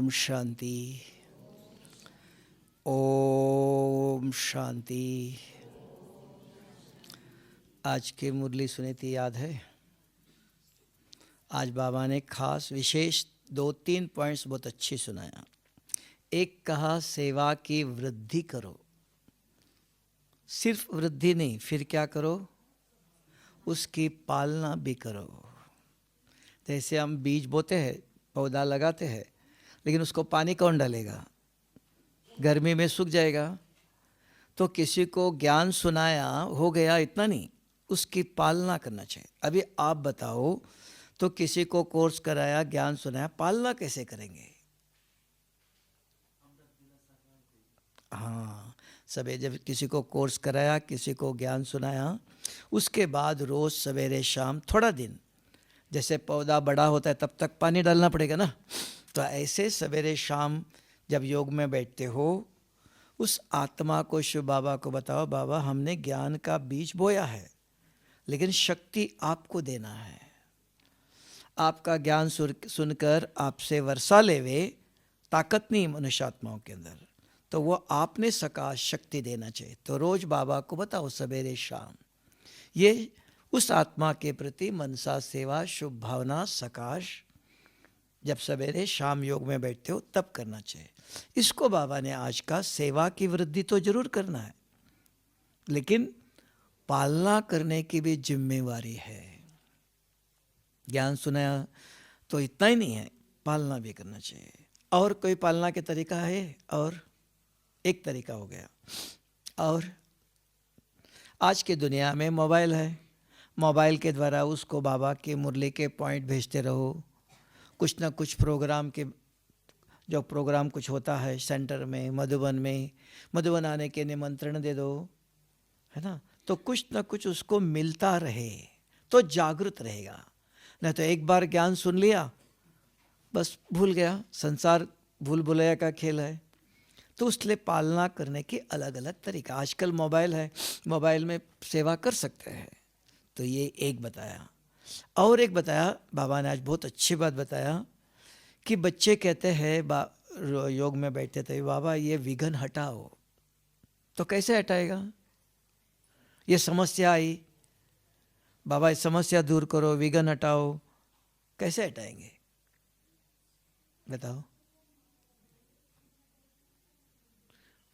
ओम शांति। ओम शांति। आज की मुरली सुनी थी, याद है? आज बाबा ने खास विशेष 2-3 पॉइंट्स बहुत अच्छी सुनाया। एक कहा सेवा की वृद्धि करो, सिर्फ वृद्धि नहीं, फिर क्या करो, उसकी पालना भी करो। जैसे हम बीज बोते हैं, पौधा लगाते हैं, लेकिन उसको पानी कौन डालेगा? गर्मी में सूख जाएगा। तो किसी को ज्ञान सुनाया, हो गया, इतना नहीं, उसकी पालना करना चाहिए। अभी आप बताओ, तो किसी को कोर्स कराया, ज्ञान सुनाया, पालना कैसे करेंगे? हाँ, सवेरे जब किसी को कोर्स कराया, किसी को ज्ञान सुनाया, उसके बाद रोज़ सवेरे शाम थोड़ा दिन, जैसे पौधा बड़ा होता है तब तक पानी डालना पड़ेगा ना, तो ऐसे सवेरे शाम जब योग में बैठते हो, उस आत्मा को शिव बाबा को बताओ, बाबा हमने ज्ञान का बीज बोया है, लेकिन शक्ति आपको देना है। आपका ज्ञान सुनकर आपसे वर्षा लेवे, ताकत नहीं मनुष्य आत्माओं के अंदर, तो वो आपने सकाश शक्ति देना चाहिए। तो रोज बाबा को बताओ सवेरे शाम, ये उस आत्मा के प्रति मनसा सेवा, शुभ भावना, सकाश जब सवेरे शाम योग में बैठते हो तब करना चाहिए। इसको बाबा ने आज का सेवा की वृद्धि तो जरूर करना है, लेकिन पालना करने की भी जिम्मेवारी है। ज्ञान सुनाया तो इतना ही नहीं है, पालना भी करना चाहिए। और कोई पालना के तरीका है? और एक तरीका हो गया। और आज की दुनिया में मोबाइल है, मोबाइल के द्वारा उसको बाबा के मुरली के पॉइंट भेजते रहो। कुछ ना कुछ प्रोग्राम के, जो प्रोग्राम कुछ होता है सेंटर में, मधुबन आने के निमंत्रण दे दो, है ना, तो कुछ ना कुछ उसको मिलता रहे तो जागृत रहेगा। नहीं तो एक बार ज्ञान सुन लिया, बस भूल गया, संसार भूल भुलैया का खेल है। तो उसके पालना करने के अलग अलग तरीका। आजकल मोबाइल है, मोबाइल में सेवा कर सकते हैं, तो ये एक बताया। और एक बताया बाबा ने आज, बहुत अच्छी बात बताया कि बच्चे कहते हैं योग में बैठते थे, बाबा ये विघन हटाओ। तो कैसे हटाएगा? ये समस्या आई, बाबा इस समस्या दूर करो, विघन हटाओ, कैसे हटाएंगे बताओ?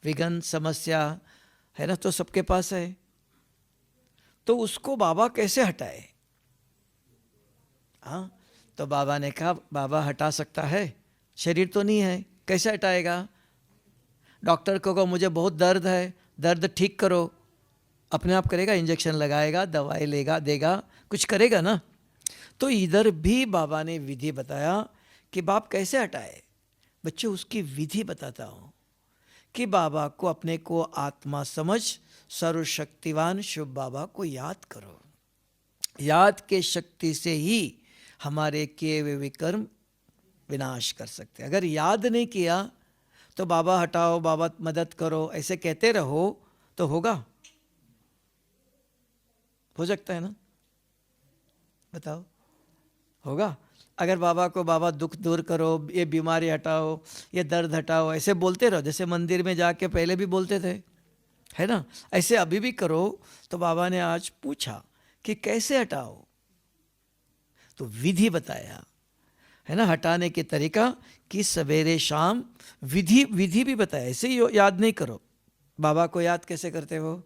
विघन समस्या है ना, तो सबके पास है, तो उसको बाबा कैसे हटाए? हाँ, तो बाबा ने कहा बाबा हटा सकता है, शरीर तो नहीं है, कैसे हटाएगा? डॉक्टर को कहो मुझे बहुत दर्द है, दर्द ठीक करो, अपने आप करेगा? इंजेक्शन लगाएगा, दवाई लेगा, देगा, कुछ करेगा ना? तो इधर भी बाबा ने विधि बताया कि बाप कैसे हटाए। बच्चे उसकी विधि बताता हूँ कि बाबा को, अपने को आत्मा समझ, सर्वशक्तिवान शिव बाबा को याद करो। याद के शक्ति से ही हमारे किए हुए विकर्म विनाश कर सकते। अगर याद नहीं किया तो बाबा हटाओ, बाबा मदद करो, ऐसे कहते रहो तो होगा? हो सकता है ना, बताओ, होगा? अगर बाबा को बाबा दुख दूर करो, ये बीमारी हटाओ, ये दर्द हटाओ, ऐसे बोलते रहो, जैसे मंदिर में जाके पहले भी बोलते थे, है ना, ऐसे अभी भी करो। तो बाबा ने आज पूछा कि कैसे हटाओ, तो विधि बताया, है ना, हटाने के तरीका कि सवेरे शाम विधि भी बताया। ऐसे ही याद नहीं करो। बाबा को याद कैसे करते हो?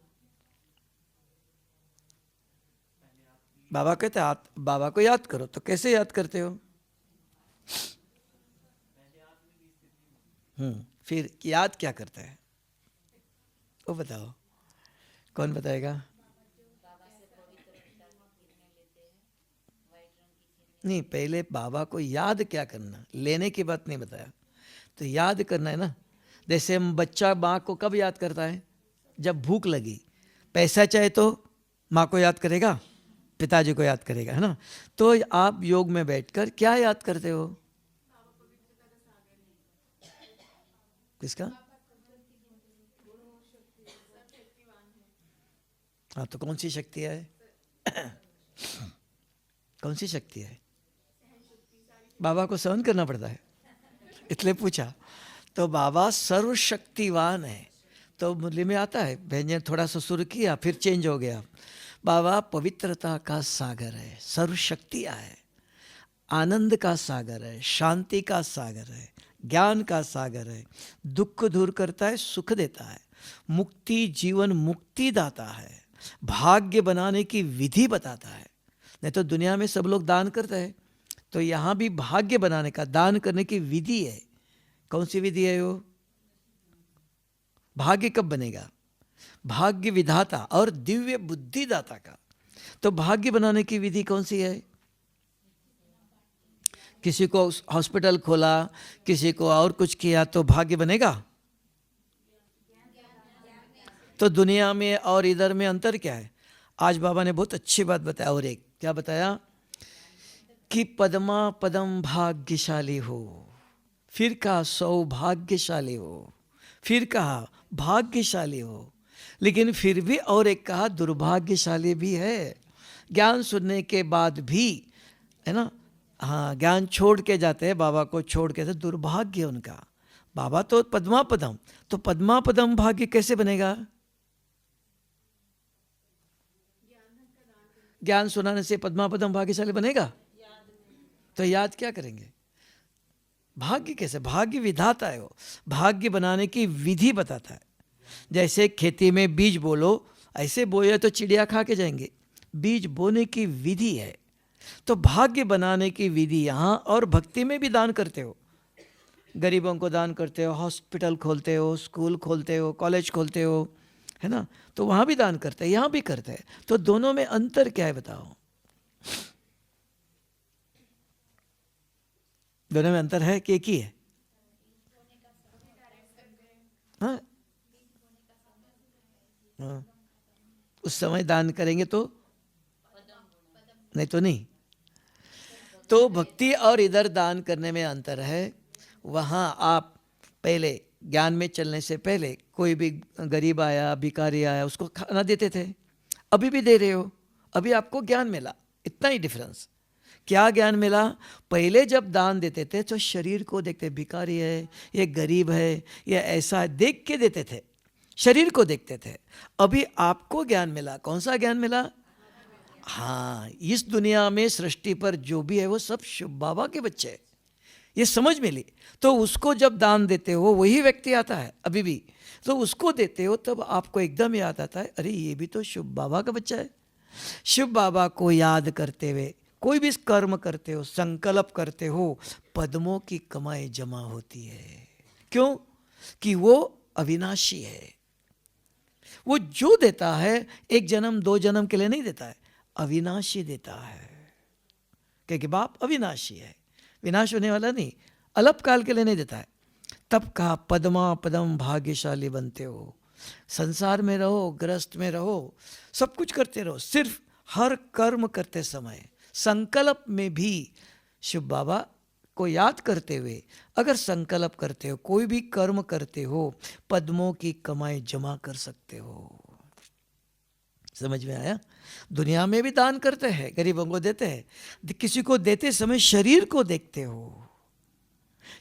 बाबा कहते बाबा को याद करो, तो कैसे याद करते हो? फिर याद क्या करता है वो बताओ, कौन बताएगा? नहीं, पहले बाबा को याद क्या करना, लेने की बात नहीं बताया। तो याद करना है ना। जैसे हम, बच्चा माँ को कब याद करता है? जब भूख लगी। पैसा चाहे तो माँ को याद करेगा, पिताजी को याद करेगा, है ना। तो आप योग में बैठकर क्या याद करते हो? किसका? हाँ, तो कौन सी शक्ति है? कौन सी शक्ति है? बाबा को सहन करना पड़ता है। इसलिए पूछा। तो बाबा सर्वशक्तिवान है। तो मुरली में आता है, व्यंजन थोड़ा सा सुर किया फिर चेंज हो गया। बाबा पवित्रता का सागर है, सर्वशक्तियाँ है, आनंद का सागर है, शांति का सागर है, ज्ञान का सागर है, दुख दूर करता है, सुख देता है, मुक्ति जीवन मुक्ति दाता है, भाग्य बनाने की विधि बताता है। नहीं तो दुनिया में सब लोग दान करते हैं, तो यहाँ भी भाग्य बनाने का, दान करने की विधि है। कौन सी विधि है वो? भाग्य कब बनेगा? भाग्य विधाता और दिव्य बुद्धिदाता का। तो भाग्य बनाने की विधि कौन सी है? किसी को हॉस्पिटल खोला, किसी को और कुछ किया तो भाग्य बनेगा? तो दुनिया में और इधर में अंतर क्या है? आज बाबा ने बहुत अच्छी बात बताया। और एक क्या बताया कि पद्मा पदम भाग्यशाली हो, फिर कहा सौभाग्यशाली हो, फिर कहा भाग्यशाली हो, लेकिन फिर भी और एक कहा दुर्भाग्यशाली भी है। ज्ञान सुनने के बाद भी, है ना, हाँ, ज्ञान छोड़ के जाते हैं, बाबा को छोड़ के, तो दुर्भाग्य उनका। बाबा तो पद्मा पदम, तो पद्मा पदम भाग्य कैसे बनेगा? ज्ञान सुनाने से पद्मा पदम भाग्यशाली बनेगा? तो याद क्या करेंगे? भाग्य कैसे? भाग्य विधाता है वो, भाग्य बनाने की विधि बताता है। जैसे खेती में बीज बोलो, ऐसे बोए तो चिड़िया खा के जाएंगे, बीज बोने की विधि है। तो भाग्य बनाने की विधि यहाँ। और भक्ति में भी दान करते हो, गरीबों को दान करते हो, हॉस्पिटल खोलते हो, स्कूल खोलते हो, कॉलेज खोलते हो, है ना, तो वहाँ भी दान करते हैं, यहाँ भी करते हैं। तो दोनों में अंतर क्या है बताओ? दोनों में अंतर है कि एक ही है? हाँ, हाँ। उस समय दान करेंगे तो, नहीं तो नहीं। तो भक्ति और इधर दान करने में अंतर है। वहाँ आप पहले ज्ञान में चलने से पहले कोई भी गरीब आया, भिखारी आया, उसको खाना देते थे, अभी भी दे रहे हो, अभी आपको ज्ञान मिला, इतना ही डिफरेंस। क्या ज्ञान मिला? पहले जब दान देते थे तो शरीर को देखते, भिखारी है, ये गरीब है, ये ऐसा है, देख के देते थे, शरीर को देखते थे। अभी आपको ज्ञान मिला, कौन सा ज्ञान मिला? हाँ, इस दुनिया में सृष्टि पर जो भी है वो सब शिव बाबा के बच्चे हैं, ये समझ मिली। तो उसको जब दान देते हो वही व्यक्ति आता है अभी भी, तो उसको देते हो तब आपको एकदम याद आता है, अरे ये भी तो शिव बाबा का बच्चा है। शिव बाबा को याद करते हुए कोई भी कर्म करते हो, संकल्प करते हो, पद्मों की कमाई जमा होती है। क्यों? कि वो अविनाशी है। वो जो देता है एक जन्म दो जन्म के लिए नहीं देता है, अविनाशी देता है। क्योंकि बाप अविनाशी है, विनाश होने वाला नहीं, अल्पकाल के लिए नहीं देता है। तब कहा पद्मा पदम भाग्यशाली बनते हो। संसार में रहो, ग्रस्त में रहो, सब कुछ करते रहो, सिर्फ हर कर्म करते समय संकल्प में भी शिव बाबा को याद करते हुए अगर संकल्प करते हो, कोई भी कर्म करते हो, पद्मों की कमाई जमा कर सकते हो। समझ में आया? दुनिया में भी दान करते हैं, गरीबों को देते हैं, किसी को देते समय शरीर को देखते हो,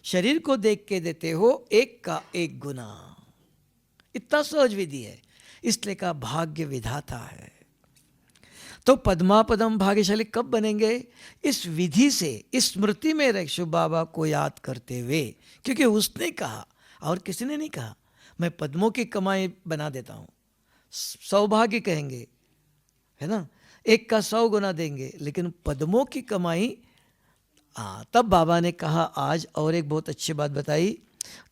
शरीर को देख के देते हो, एक का एक गुना। इतना सहज विधि है, इसलिए का भाग्य विधाता है। तो पद्मा पदम भाग्यशाली कब बनेंगे? इस विधि से, इस स्मृति में रह शिव बाबा को याद करते हुए, क्योंकि उसने कहा और किसी ने नहीं कहा मैं पद्मों की कमाई बना देता हूँ। सौभाग्य कहेंगे, है ना, एक का 100 गुना देंगे, लेकिन पद्मों की कमाई। तब बाबा ने कहा आज और एक बहुत अच्छी बात बताई,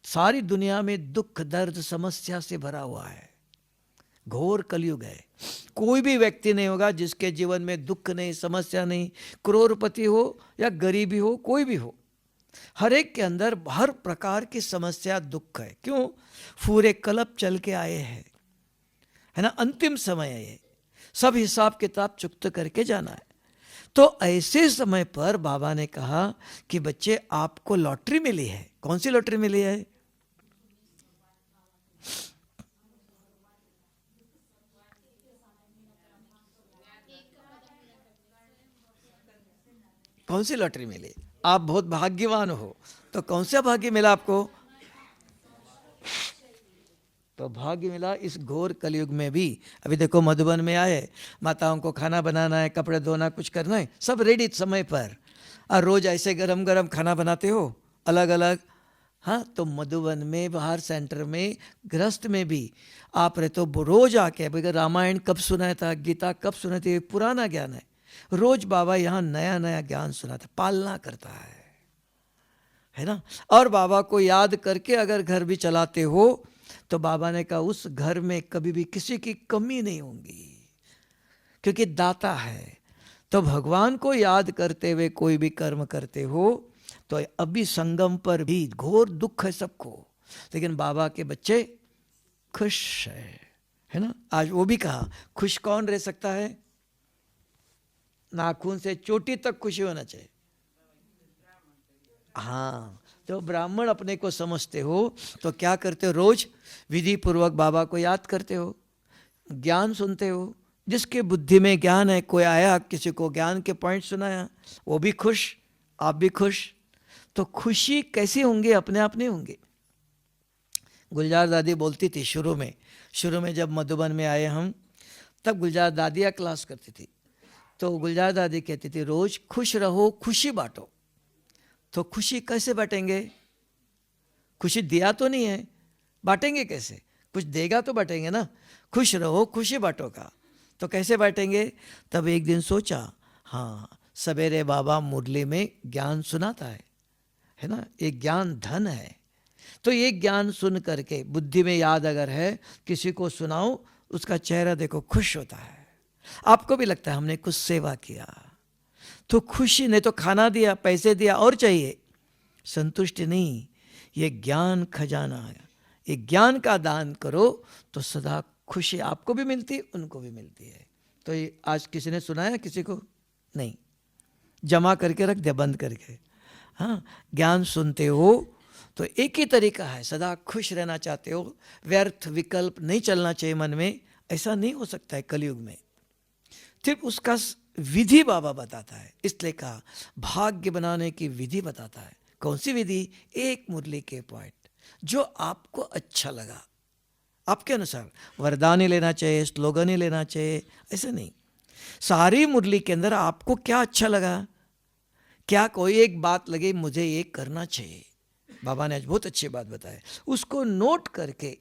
सारी दुनिया में दुख दर्द समस्या से भरा हुआ है, घोर कलयुग है। कोई भी व्यक्ति नहीं होगा जिसके जीवन में दुख नहीं, समस्या नहीं, करोड़पति हो या गरीबी हो, कोई भी हो, हर एक के अंदर हर प्रकार की समस्या दुख है। क्यों? पूरे कल्प चल के आए हैं, है ना, अंतिम समय है ये, सब हिसाब किताब चुकता करके जाना है। तो ऐसे समय पर बाबा ने कहा कि बच्चे आपको लॉटरी मिली है। कौन सी लॉटरी मिली है? कौन सी लॉटरी मिली? आप बहुत भाग्यवान हो, तो कौन सा भाग्य मिला आपको? तो भाग्य मिला इस घोर कलयुग में भी। अभी देखो मधुबन में आए, माताओं को खाना बनाना है, कपड़े धोना, कुछ करना है, सब रेडी समय पर। और रोज ऐसे गरम गरम खाना बनाते हो अलग अलग। हाँ, तो मधुबन में, बाहर सेंटर में, गृहस्थ में भी आप रहे तो रोज आके, बगैर रामायण कब सुनाया था, गीता कब सुनाई थी, पुराना ज्ञान है। रोज बाबा यहाँ नया नया ज्ञान सुनाता, पालना करता है ना। और बाबा को याद करके अगर घर भी चलाते हो तो बाबा ने कहा उस घर में कभी भी किसी की कमी नहीं होगी, क्योंकि दाता है। तो भगवान को याद करते हुए कोई भी कर्म करते हो तो अभी संगम पर भी घोर दुख है सबको, लेकिन बाबा के बच्चे खुश है ना। आज वो भी कहा, खुश कौन रह सकता है? नाखून से चोटी तक खुशी होना चाहिए। हाँ, तो ब्राह्मण अपने को समझते हो तो क्या करते हो? रोज विधि पूर्वक बाबा को याद करते हो, ज्ञान सुनते हो। जिसके बुद्धि में ज्ञान है, कोई आया किसी को ज्ञान के पॉइंट सुनाया, वो भी खुश, आप भी खुश। तो खुशी कैसी होंगे? अपने आप नहीं होंगे। गुलजार दादी बोलती थी शुरू में जब मधुबन में आए हम, तब गुलजार दादियाँ क्लास करती थी। तो गुलजार दादी कहती थी रोज खुश रहो, खुशी बांटो। तो खुशी कैसे बांटेंगे? खुशी दिया तो नहीं है, बांटेंगे कैसे? कुछ देगा तो बांटेंगे ना। खुश रहो, खुशी बांटो का, तो कैसे बांटेंगे? तब एक दिन सोचा, हाँ सवेरे बाबा मुरली में ज्ञान सुनाता है ना, एक ज्ञान धन है। तो ये ज्ञान सुन करके बुद्धि में याद अगर है, किसी को सुनाओ, उसका चेहरा देखो खुश होता है, आपको भी लगता है हमने कुछ सेवा किया। तो खुशी, नहीं तो खाना दिया, पैसे दिया, और चाहिए, संतुष्टि नहीं। ये ज्ञान खजाना है, ये ज्ञान का दान करो तो सदा खुशी आपको भी मिलती है, उनको भी मिलती है। तो ये आज किसी ने सुनाया? किसी को नहीं, जमा करके रख दिया बंद करके। हाँ, ज्ञान सुनते हो तो एक ही तरीका है, सदा खुश रहना चाहते हो, व्यर्थ विकल्प नहीं चलना चाहिए मन में, ऐसा नहीं हो सकता है कलयुग में। सिर्फ उसका विधि बाबा बताता है, इसलिए कहा भाग्य बनाने की विधि बताता है। कौन सी विधि? एक मुरली के पॉइंट जो आपको अच्छा लगा, आपके अनुसार वरदान ही लेना चाहिए, स्लोगन ही लेना चाहिए, ऐसा नहीं। सारी मुरली के अंदर आपको क्या अच्छा लगा, क्या कोई एक बात लगे मुझे ये करना चाहिए, बाबा ने आज बहुत अच्छी बात बताई, उसको नोट करके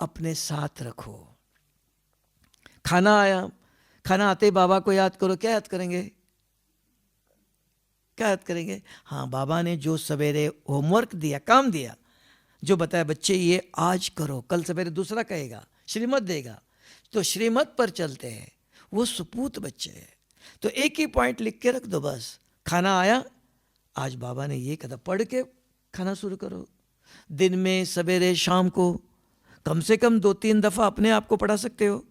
अपने साथ रखो। खाना आया, खाना आते ही बाबा को याद करो। क्या याद करेंगे? क्या याद करेंगे? हाँ, बाबा ने जो सवेरे होमवर्क दिया, काम दिया, जो बताया बच्चे ये आज करो, कल सवेरे दूसरा कहेगा, श्रीमत देगा, तो श्रीमत पर चलते हैं, वो सुपूत बच्चे हैं। तो एक ही पॉइंट लिख के रख दो बस। खाना आया, आज बाबा ने ये कहा, पढ़ के खाना शुरू करो। दिन में सवेरे शाम को कम से कम 2-3 दफ़ा अपने आप को पढ़ा सकते हो,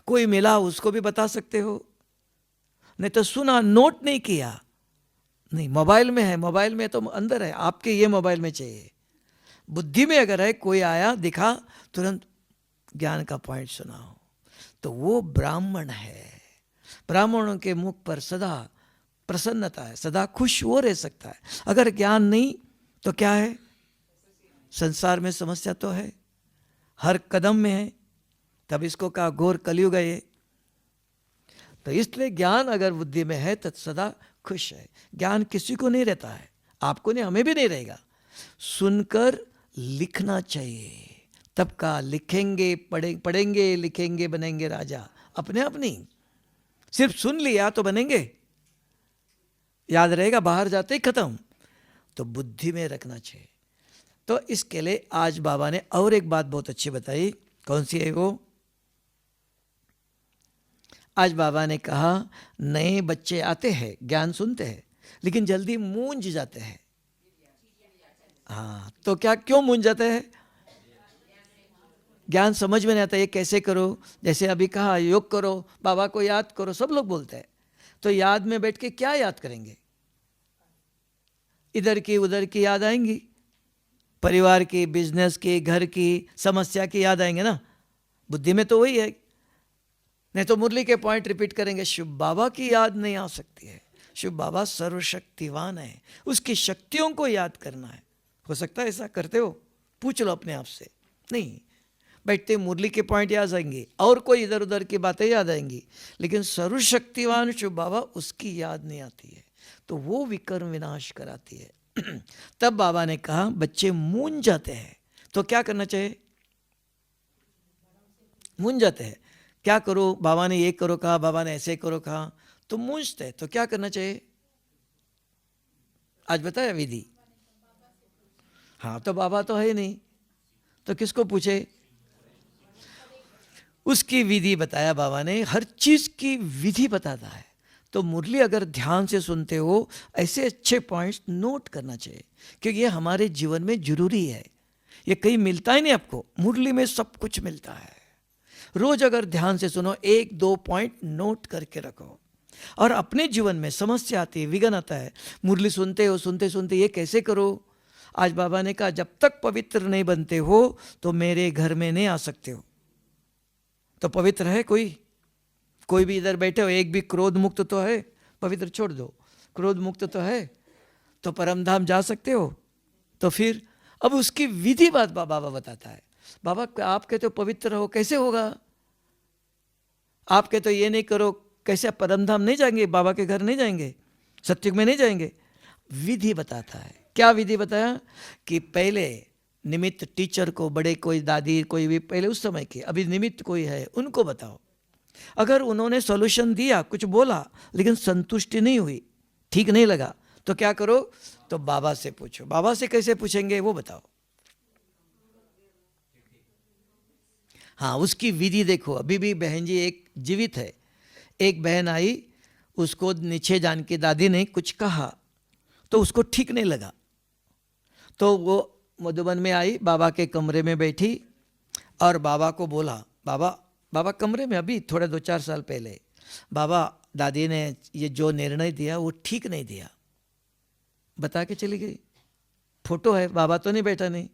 कोई मिला उसको भी बता सकते हो। नहीं तो सुना, नोट नहीं किया, नहीं, मोबाइल में है, मोबाइल में तो अंदर है, आपके ये मोबाइल में चाहिए। बुद्धि में अगर है, कोई आया दिखा, तुरंत ज्ञान का पॉइंट सुनाओ, तो वो ब्राह्मण है। ब्राह्मणों के मुख पर सदा प्रसन्नता है, सदा खुश वो रह सकता है। अगर ज्ञान नहीं तो क्या है? संसार में समस्या तो है, हर कदम में है। तब इसको कहा घोर कलयुग है ये। तो इसलिए ज्ञान अगर बुद्धि में है तो सदा खुश है। ज्ञान किसी को नहीं रहता है, आपको नहीं, हमें भी नहीं रहेगा। सुनकर लिखना चाहिए, तब का लिखेंगे, पढ़ेंगे लिखेंगे, बनेंगे राजा। अपने आप नहीं, सिर्फ सुन लिया तो बनेंगे, याद रहेगा, बाहर जाते ही खत्म। तो बुद्धि में रखना चाहिए। तो इसके लिए आज बाबा ने और एक बात बहुत अच्छी बताई। कौन सी है वो? आज बाबा ने कहा नए बच्चे आते हैं, ज्ञान सुनते हैं, लेकिन जल्दी मूंझ जाते हैं। हाँ, तो क्या, क्यों मूंझ जाते हैं? ज्ञान समझ में नहीं आता, ये कैसे करो। जैसे अभी कहा योग करो, बाबा को याद करो, सब लोग बोलते हैं, तो याद में बैठ के क्या याद करेंगे? इधर की उधर की याद आएंगी, परिवार की, बिजनेस की, घर की, समस्या की याद आएंगे ना। बुद्धि में तो वही है, नहीं तो मुरली के पॉइंट रिपीट करेंगे, शिव बाबा की याद नहीं आ सकती है। शिव बाबा सर्वशक्तिवान है, उसकी शक्तियों को याद करना है। हो सकता है ऐसा करते हो? पूछ लो अपने आप से। नहीं, बैठते मुरली के पॉइंट याद आएंगे और कोई इधर उधर की बातें याद आएंगी, लेकिन सर्वशक्तिवान शिव बाबा उसकी याद नहीं आती है, तो वो विकर्म विनाश कराती है। तब बाबा ने कहा बच्चे मूंझ जाते हैं तो क्या करना चाहिए? मूंझ जाते हैं, क्या करो? बाबा ने ये करो कहा, बाबा ने ऐसे करो कहा, तो मूंझते हैं, तो क्या करना चाहिए? आज बताया विधि। हाँ, तो बाबा तो है नहीं, तो किसको पूछे? उसकी विधि बताया बाबा ने, हर चीज की विधि बताता है। तो मुरली अगर ध्यान से सुनते हो, ऐसे अच्छे पॉइंट्स नोट करना चाहिए, क्योंकि ये हमारे जीवन में जरूरी है। ये कहीं मिलता ही नहीं आपको, मुरली में सब कुछ मिलता है। रोज अगर ध्यान से सुनो, एक दो पॉइंट नोट करके रखो, और अपने जीवन में समस्या आती है, विघ्न आता है, मुरली सुनते हो, सुनते सुनते ये कैसे करो? आज बाबा ने कहा जब तक पवित्र नहीं बनते हो तो मेरे घर में नहीं आ सकते हो। तो पवित्र है कोई भी इधर बैठे हो, एक भी क्रोध मुक्त तो है? पवित्र छोड़ दो, क्रोध मुक्त तो है, तो परमधाम जा सकते हो? तो फिर अब उसकी विधि बात बाबा बताता है। बाबा आप कहते हो पवित्र हो, कैसे होगा? आप कहते हो ये नहीं करो, कैसे परमधाम नहीं जाएंगे? बाबा के घर नहीं जाएंगे? सत्युग में नहीं जाएंगे? विधि बताता है। क्या विधि बताया? कि पहले निमित्त टीचर को, बड़े कोई दादी कोई भी पहले उस समय के, अभी निमित्त कोई है उनको बताओ। अगर उन्होंने सॉल्यूशन दिया, कुछ बोला, लेकिन संतुष्टि नहीं हुई, ठीक नहीं लगा, तो क्या करो? तो बाबा से पूछो। बाबा से कैसे पूछेंगे वो बताओ। हाँ, उसकी विधि देखो। अभी भी बहन जी एक जीवित है। एक बहन आई, उसको नीचे जान की दादी ने कुछ कहा तो उसको ठीक नहीं लगा, तो वो मधुबन में आई, बाबा के कमरे में बैठी और बाबा को बोला, बाबा कमरे में, अभी थोड़े 2-4 साल पहले, बाबा दादी ने ये जो निर्णय दिया वो ठीक नहीं दिया, बता के चली गई। फोटो है, बाबा तो नहीं बैठा नहीं,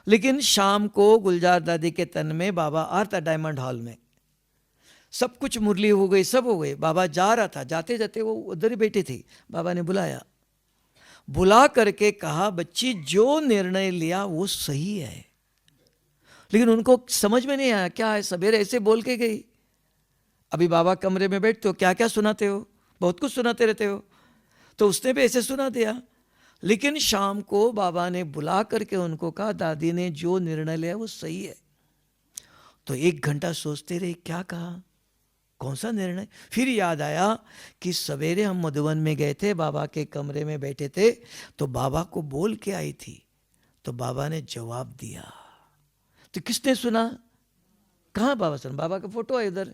लेकिन शाम को गुलजार दादी के तन में बाबा आ रहा था डायमंड हॉल में, सब कुछ मुरली हो गई, सब हो गई, बाबा जा रहा था, जाते जाते वो उधर ही बैठी थी। बाबा ने बुला करके कहा बच्ची जो निर्णय लिया वो सही है। लेकिन उनको समझ में नहीं आया, क्या है, सवेरे ऐसे बोल के गई। अभी बाबा कमरे में बैठते हो, क्या क्या सुनाते हो, बहुत कुछ सुनाते रहते हो, तो उसने भी ऐसे सुना दिया। लेकिन शाम को बाबा ने बुला करके उनको कहा दादी ने जो निर्णय लिया वो सही है। तो 1 घंटा सोचते रहे, क्या कहा, कौन सा निर्णय? फिर याद आया कि सवेरे हम मधुबन में गए थे, बाबा के कमरे में बैठे थे, तो बाबा को बोल के आई थी, तो बाबा ने जवाब दिया। तो किसने सुना? कहाँ बाबा सुना? बाबा का फोटो है इधर।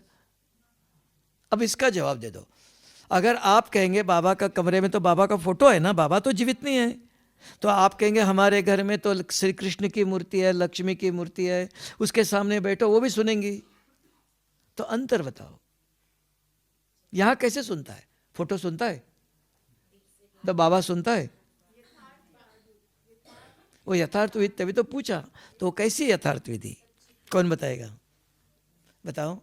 अब इसका जवाब दे दो। अगर आप कहेंगे बाबा का कमरे में, तो बाबा का फोटो है ना, बाबा तो जीवित नहीं है, तो आप कहेंगे हमारे घर में तो श्री कृष्ण की मूर्ति है, लक्ष्मी की मूर्ति है, उसके सामने बैठो, वो भी सुनेंगी। तो अंतर बताओ, यहां कैसे सुनता है? फोटो सुनता है, तो बाबा सुनता है, वो यथार्थ विधि, तभी तो पूछा। तो कैसी यथार्थ विधि, कौन बताएगा? बताओ,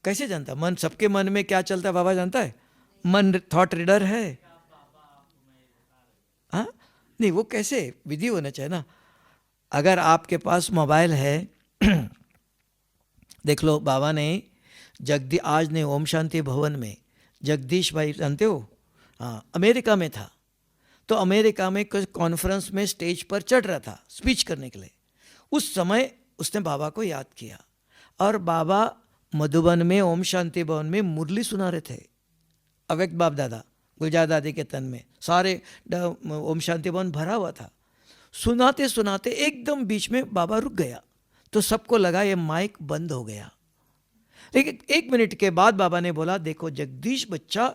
कैसे जानता? मन, सबके मन में क्या चलता है बाबा जानता है? मन थॉट रीडर है। हाँ, नहीं, वो कैसे विधि होना चाहिए ना। अगर आपके पास मोबाइल है, देख लो, बाबा ने आज ने ओम शांति भवन में, जगदीश भाई जानते हो? हाँ, अमेरिका में था, तो अमेरिका में कुछ कॉन्फ्रेंस में स्टेज पर चढ़ रहा था स्पीच करने के लिए। उस समय उसने बाबा को याद किया, और बाबा मधुबन में ओम शांति भवन में मुरली सुना रहे थे, अव्यक्त बाप दादा गुलजार दादी के तन में, सारे ओम शांति भवन भरा हुआ था। सुनाते सुनाते एकदम बीच में बाबा रुक गया, तो सबको लगा ये माइक बंद हो गया। लेकिन 1 मिनट के बाद बाबा ने बोला, देखो जगदीश बच्चा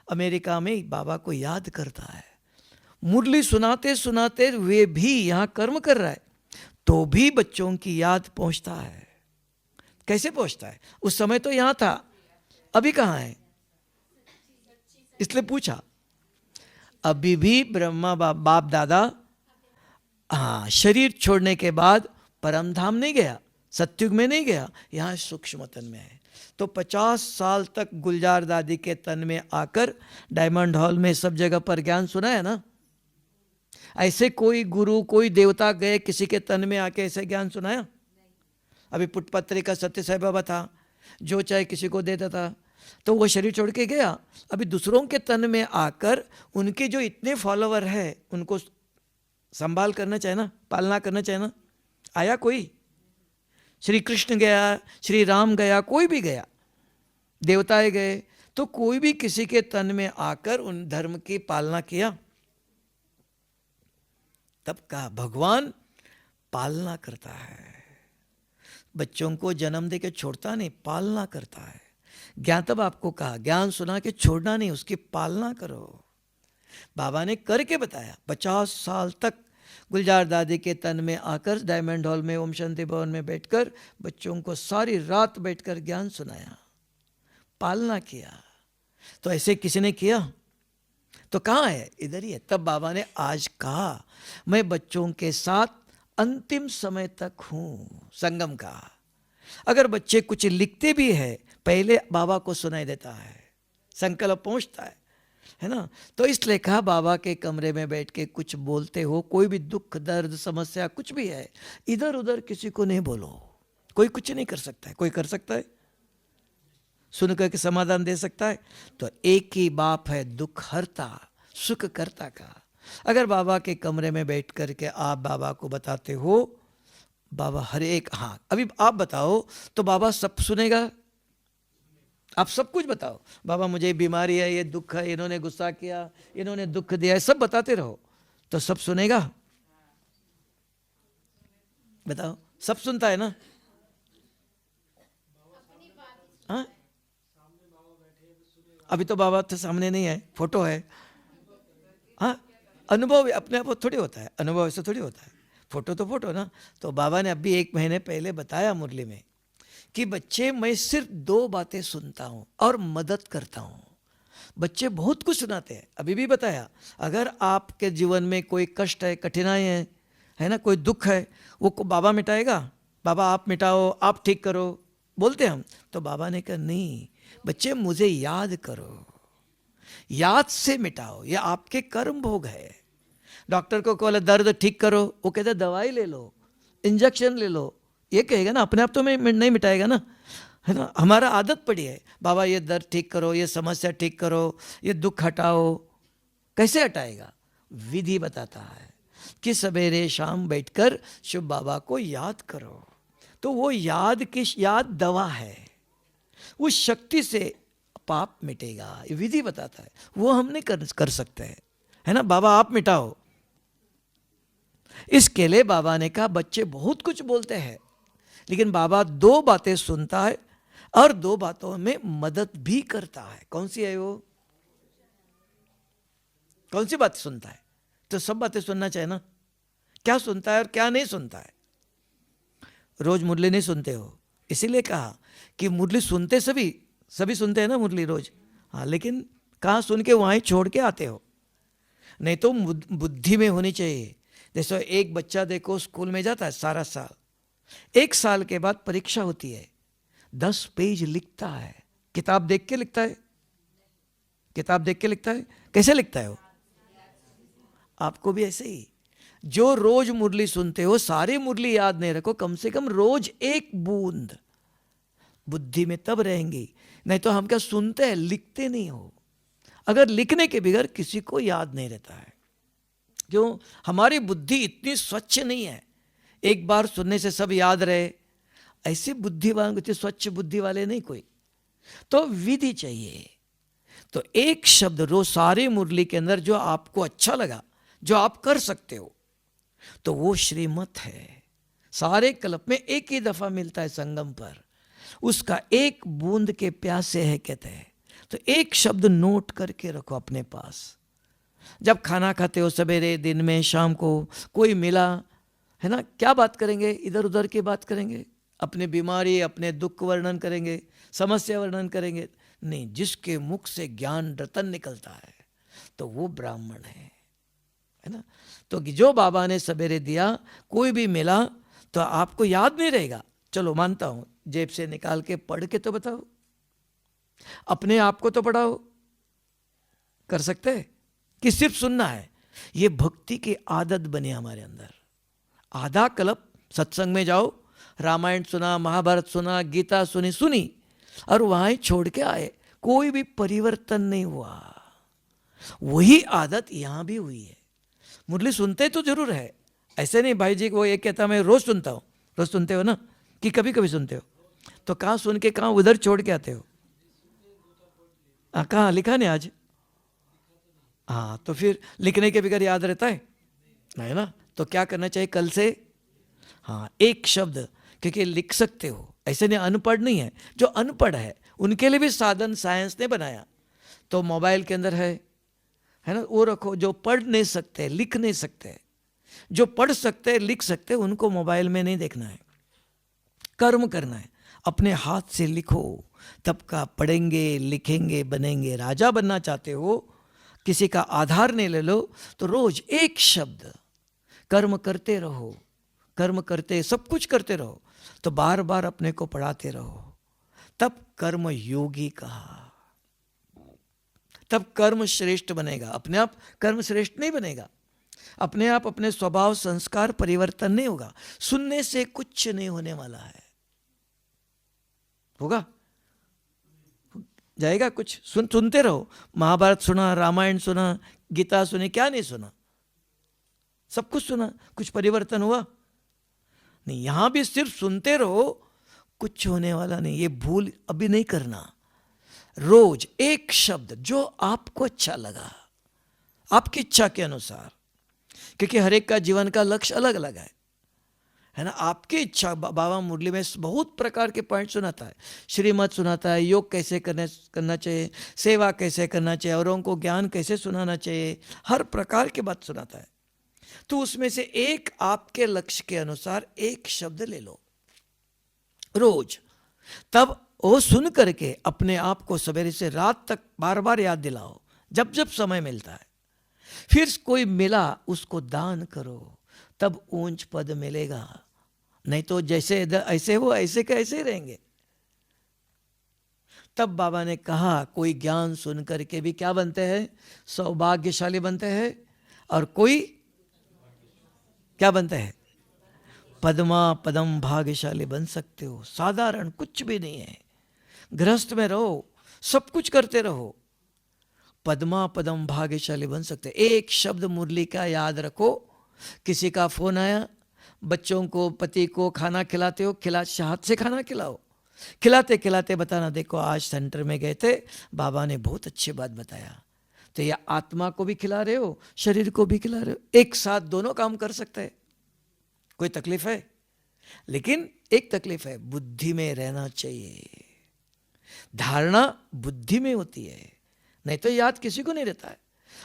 अमेरिका में बाबा को याद करता है, मुरली सुनाते सुनाते वे भी यहाँ कर्म कर रहा है, तो भी बच्चों की याद पहुँचता है। कैसे पहुँचता है? उस समय तो यहाँ था, अभी कहाँ है? इसलिए पूछा। अभी भी ब्रह्मा बाप दादा, हाँ, शरीर छोड़ने के बाद परमधाम नहीं गया, सत्युग में नहीं गया, यहाँ सूक्ष्मतन में है। तो 50 साल तक गुलजार दादी के तन में आकर डायमंड हॉल में सब जगह पर ज्ञान सुनाया ना। ऐसे कोई गुरु कोई देवता गए किसी के तन में आके ऐसे ज्ञान सुनाया? अभी पुटपत्री का सत्य साई बाबा था, जो चाहे किसी को देता था, तो वो शरीर छोड़ के गया। अभी दूसरों के तन में आकर उनके जो इतने फॉलोवर है उनको संभाल करना चाहिए ना, पालना करना चाहिए ना। आया कोई? श्री कृष्ण गया, श्री राम गया, कोई भी गया, देवताएं गए, तो कोई भी किसी के तन में आकर उन धर्म की पालना किया? तब कहा भगवान पालना करता है, बच्चों को जन्म दे के छोड़ता नहीं, पालना करता है। ज्ञान, तब आपको कहा ज्ञान सुना के छोड़ना नहीं, उसकी पालना करो। बाबा ने करके बताया। 50 साल तक गुलजार दादी के तन में आकर डायमंड हॉल में ओम शांति भवन में बैठकर बच्चों को सारी रात बैठकर ज्ञान सुनाया, पालना किया। तो ऐसे किसी ने किया तो कहाँ है? इधर ही है। तब बाबा ने आज कहा मैं बच्चों के साथ अंतिम समय तक हूँ, संगम का। अगर बच्चे कुछ लिखते भी है पहले बाबा को सुनाई देता है, संकल्प पहुँचता है ना। तो इसलिए कहा बाबा के कमरे में बैठ के कुछ बोलते हो, कोई भी दुख दर्द समस्या कुछ भी है, इधर उधर किसी को नहीं बोलो। कोई कुछ नहीं कर सकता है, कोई कर सकता है? सुन करके समाधान दे सकता है? तो एक ही बाप है दुख हरता सुख करता का। अगर बाबा के कमरे में बैठ करके आप बाबा को बताते हो, बाबा हर एक, हाँ अभी आप बताओ तो बाबा सब सुनेगा। आप सब कुछ बताओ, बाबा मुझे बीमारी है, ये दुख है, इन्होंने गुस्सा किया, इन्होंने दुख दिया है, सब बताते रहो तो सब सुनेगा? बताओ, सब सुनता है ना? हाँ, अभी तो बाबा तो सामने नहीं है, फोटो है। हाँ, अनुभव अपने आप थोड़ी होता है, अनुभव ऐसे थोड़ी होता है, फोटो तो फोटो ना। तो बाबा ने अभी 1 महीने पहले बताया मुरली में कि बच्चे मैं सिर्फ 2 बातें सुनता हूँ और मदद करता हूँ। बच्चे बहुत कुछ सुनाते हैं। अभी भी बताया, अगर आपके जीवन में कोई कष्ट है, कठिनाई है ना, कोई दुख है, वो बाबा मिटाएगा? बाबा आप मिटाओ, आप ठीक करो बोलते हम। तो बाबा ने कहा नहीं बच्चे, मुझे याद करो, याद से मिटाओ, ये आपके कर्म भोग है। डॉक्टर को बोला दर्द ठीक करो, वो कहते दवाई ले लो, इंजेक्शन ले लो, ये कहेगा ना, अपने आप तो मैं नहीं मिटाएगा ना, है ना। हमारा आदत पड़ी है, बाबा ये दर्द ठीक करो, ये समस्या ठीक करो, ये दुख हटाओ। कैसे हटाएगा? विधि बताता है कि सवेरे शाम बैठकर शिव बाबा को याद करो। तो वो याद की याद दवा है, उस शक्ति से पाप मिटेगा, ये विधि बताता है। वो हम नहीं कर सकते हैं, है ना। बाबा आप मिटाओ। इसके लिए बाबा ने कहा बच्चे बहुत कुछ बोलते हैं, लेकिन बाबा 2 बातें सुनता है और 2 बातों में मदद भी करता है। कौन सी है वो? कौन सी बात सुनता है? तो सब बातें सुनना चाहिए ना। क्या सुनता है और क्या नहीं सुनता है? रोज मुरली नहीं सुनते हो, इसीलिए कहा कि मुरली सुनते सभी सुनते हैं ना मुरली रोज, हाँ, लेकिन कहाँ सुन के वहाँ ही छोड़ के आते हो। नहीं तो बुद्धि में होनी चाहिए। जैसे एक बच्चा देखो स्कूल में जाता है सारा साल, 1 साल के बाद परीक्षा होती है, 10 पेज लिखता है। किताब देख के लिखता है? किताब देख के लिखता है? कैसे लिखता है वो? आपको भी ऐसे ही, जो रोज मुरली सुनते हो, सारी मुरली याद नहीं रखो, कम से कम रोज 1 बूंद बुद्धि में तब रहेंगी। नहीं तो हम क्या सुनते हैं, लिखते नहीं हो। अगर लिखने के बगैर किसी को याद नहीं रहता है, क्यों? हमारी बुद्धि इतनी स्वच्छ नहीं है, एक बार सुनने से सब याद रहे, ऐसे बुद्धिवान स्वच्छ बुद्धि वाले नहीं कोई। तो विधि चाहिए। तो एक शब्द रोज सारी मुरली के अंदर जो आपको अच्छा लगा, जो आप कर सकते हो, तो वो श्रीमत है। सारे कल्प में एक ही दफा मिलता है संगम पर, उसका 1 बूंद के प्यासे है कहते हैं। तो एक शब्द नोट करके रखो अपने पास। जब खाना खाते हो सवेरे, दिन में, शाम को, कोई मिला है ना, क्या बात करेंगे? इधर उधर की बात करेंगे, अपनी बीमारी अपने दुख वर्णन करेंगे, समस्या वर्णन करेंगे? नहीं, जिसके मुख से ज्ञान रतन निकलता है तो वो ब्राह्मण है ना। तो जो बाबा ने सवेरे दिया, कोई भी मिला तो आपको याद नहीं रहेगा, चलो मानता हूँ, जेब से निकाल के पढ़ के तो बताओ, अपने आप को तो पढ़ाओ, कर सकते हैं कि सिर्फ सुनना है? ये भक्ति की आदत बने हमारे अंदर। आधा कल्प सत्संग में जाओ, रामायण सुना, महाभारत सुना, गीता सुनी और वहां ही छोड़ के आए, कोई भी परिवर्तन नहीं हुआ। वही आदत यहां भी हुई है। मुरली सुनते तो जरूर है, ऐसे नहीं भाई जी वो एक कहता मैं रोज सुनता हूं। रोज सुनते हो ना कि कभी कभी सुनते हो? तो कहां सुन के कहां उधर छोड़ के आते हो? कहाँ लिखा नहीं आज? हाँ, तो फिर लिखने के बगैर याद रहता है नहीं ना? तो क्या करना चाहिए कल से? हाँ, एक शब्द, क्योंकि लिख सकते हो, ऐसे नहीं अनपढ़ नहीं है। जो अनपढ़ है उनके लिए भी साधन साइंस ने बनाया। तो मोबाइल के अंदर है ना, वो रखो। जो पढ़ नहीं सकते, लिख नहीं सकते, जो पढ़ सकते लिख सकते, उनको मोबाइल में नहीं देखना है, कर्म करना है। अपने हाथ से लिखो, तब का पढ़ेंगे, लिखेंगे, बनेंगे। राजा बनना चाहते हो, किसी का आधार नहीं ले लो, तो रोज एक शब्द कर्म करते रहो, कर्म करते सब कुछ करते रहो, तो बार बार अपने को पढ़ाते रहो। तब कर्म योगी कहा, तब कर्म श्रेष्ठ बनेगा। अपने आप कर्म श्रेष्ठ नहीं बनेगा, अपने आप अपने स्वभाव संस्कार परिवर्तन नहीं होगा। सुनने से कुछ नहीं होने वाला है। होगा? जाएगा कुछ? सुनते रहो। महाभारत सुना, रामायण सुना, गीता सुनी, क्या नहीं सुना? सब कुछ सुना, कुछ परिवर्तन हुआ नहीं। यहां भी सिर्फ सुनते रहो, कुछ होने वाला नहीं। ये भूल अभी नहीं करना। रोज एक शब्द जो आपको अच्छा लगा, आपकी इच्छा के अनुसार, क्योंकि हर एक का जीवन का लक्ष्य अलग अलग है ना? आपकी इच्छा। बाबा मुरली में बहुत प्रकार के पॉइंट सुनाता है, श्रीमत सुनाता है, योग कैसे करना चाहिए, सेवा कैसे करना चाहिए, औरों को ज्ञान कैसे सुनाना चाहिए, हर प्रकार की बात सुनाता है। तो उसमें से एक आपके लक्ष्य के अनुसार एक शब्द ले लो रोज। तब वो सुन करके अपने आप को सवेरे से रात तक बार बार याद दिलाओ, जब जब समय मिलता है। फिर कोई मिला उसको दान करो, तब ऊंच पद मिलेगा। नहीं तो जैसे ऐसे हो ऐसे के ऐसे ही रहेंगे। तब बाबा ने कहा कोई ज्ञान सुन करके भी क्या बनते हैं? सौभाग्यशाली बनते हैं। और कोई क्या बनते हैं? पद्मा पदम भाग्यशाली बन सकते हो। साधारण कुछ भी नहीं है, गृहस्थ में रहो, सब कुछ करते रहो, पद्मा पदम भाग्यशाली बन सकते। एक शब्द मुरली का याद रखो। किसी का फोन आया, बच्चों को, पति को खाना खिलाते हो, हाथ से खाना खिलाओ। खिलाते खिलाते बताना, देखो आज सेंटर में गए थे, बाबा ने बहुत अच्छी बात बताया। तो यह आत्मा को भी खिला रहे हो, शरीर को भी खिला रहे हो, एक साथ दोनों काम कर सकते हैं। कोई तकलीफ है? लेकिन एक तकलीफ है, बुद्धि में रहना चाहिए। धारणा बुद्धि में होती है, नहीं तो याद किसी को नहीं रहता है।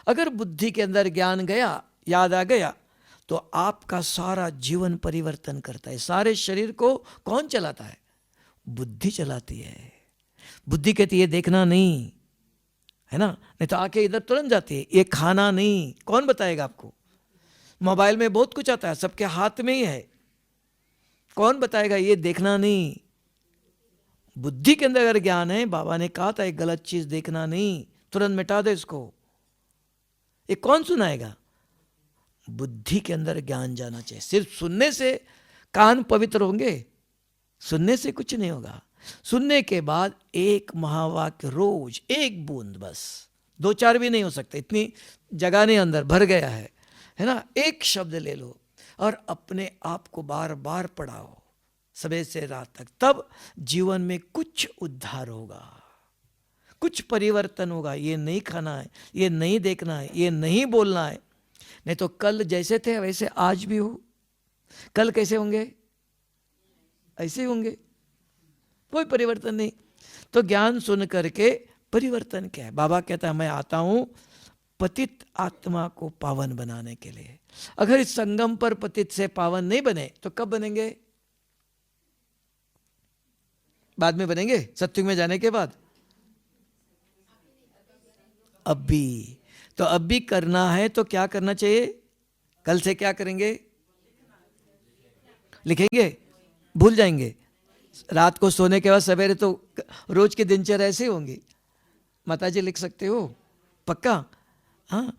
अगर बुद्धि के अंदर ज्ञान गया, याद आ गया, तो आपका सारा जीवन परिवर्तन करता है। सारे शरीर को कौन चलाता है? बुद्धि चलाती है। बुद्धि कहती है देखना नहीं, है ना? नहीं तो आके इधर तुरंत जाती है। ये खाना नहीं, कौन बताएगा आपको? मोबाइल में बहुत कुछ आता है, सबके हाथ में ही है, कौन बताएगा ये देखना नहीं? बुद्धि के अंदर अगर ज्ञान है, बाबा ने कहा था एक गलत चीज देखना नहीं, तुरंत मिटा दो इसको। ये कौन सुनाएगा? बुद्धि के अंदर ज्ञान जाना चाहिए। सिर्फ सुनने से कान पवित्र होंगे, सुनने से कुछ नहीं होगा। सुनने के बाद एक महावाक्य रोज, एक बूंद, बस 2-4 भी नहीं हो सकते, इतनी जगह नहीं अंदर भर गया है ना? एक शब्द ले लो और अपने आप को बार बार पढ़ाओ सुबह से रात तक। तब जीवन में कुछ उद्धार होगा, कुछ परिवर्तन होगा। ये नहीं खाना है, ये नहीं देखना है, ये नहीं बोलना है। नहीं तो कल जैसे थे वैसे आज भी हो। कल कैसे होंगे? ऐसे ही होंगे, कोई परिवर्तन नहीं। तो ज्ञान सुन करके परिवर्तन क्या है? बाबा कहता है मैं आता हूं पतित आत्मा को पावन बनाने के लिए। अगर इस संगम पर पतित से पावन नहीं बने तो कब बनेंगे? बाद में बनेंगे, सत्युग में जाने के बाद। अब भी तो अब भी करना है तो क्या करना चाहिए? कल से क्या करेंगे? लिखेंगे? भूल जाएंगे? रात को सोने के बाद सवेरे तो रोज की दिनचर्या ऐसे ही होंगी। माताजी लिख सकते हो पक्का? हाँ,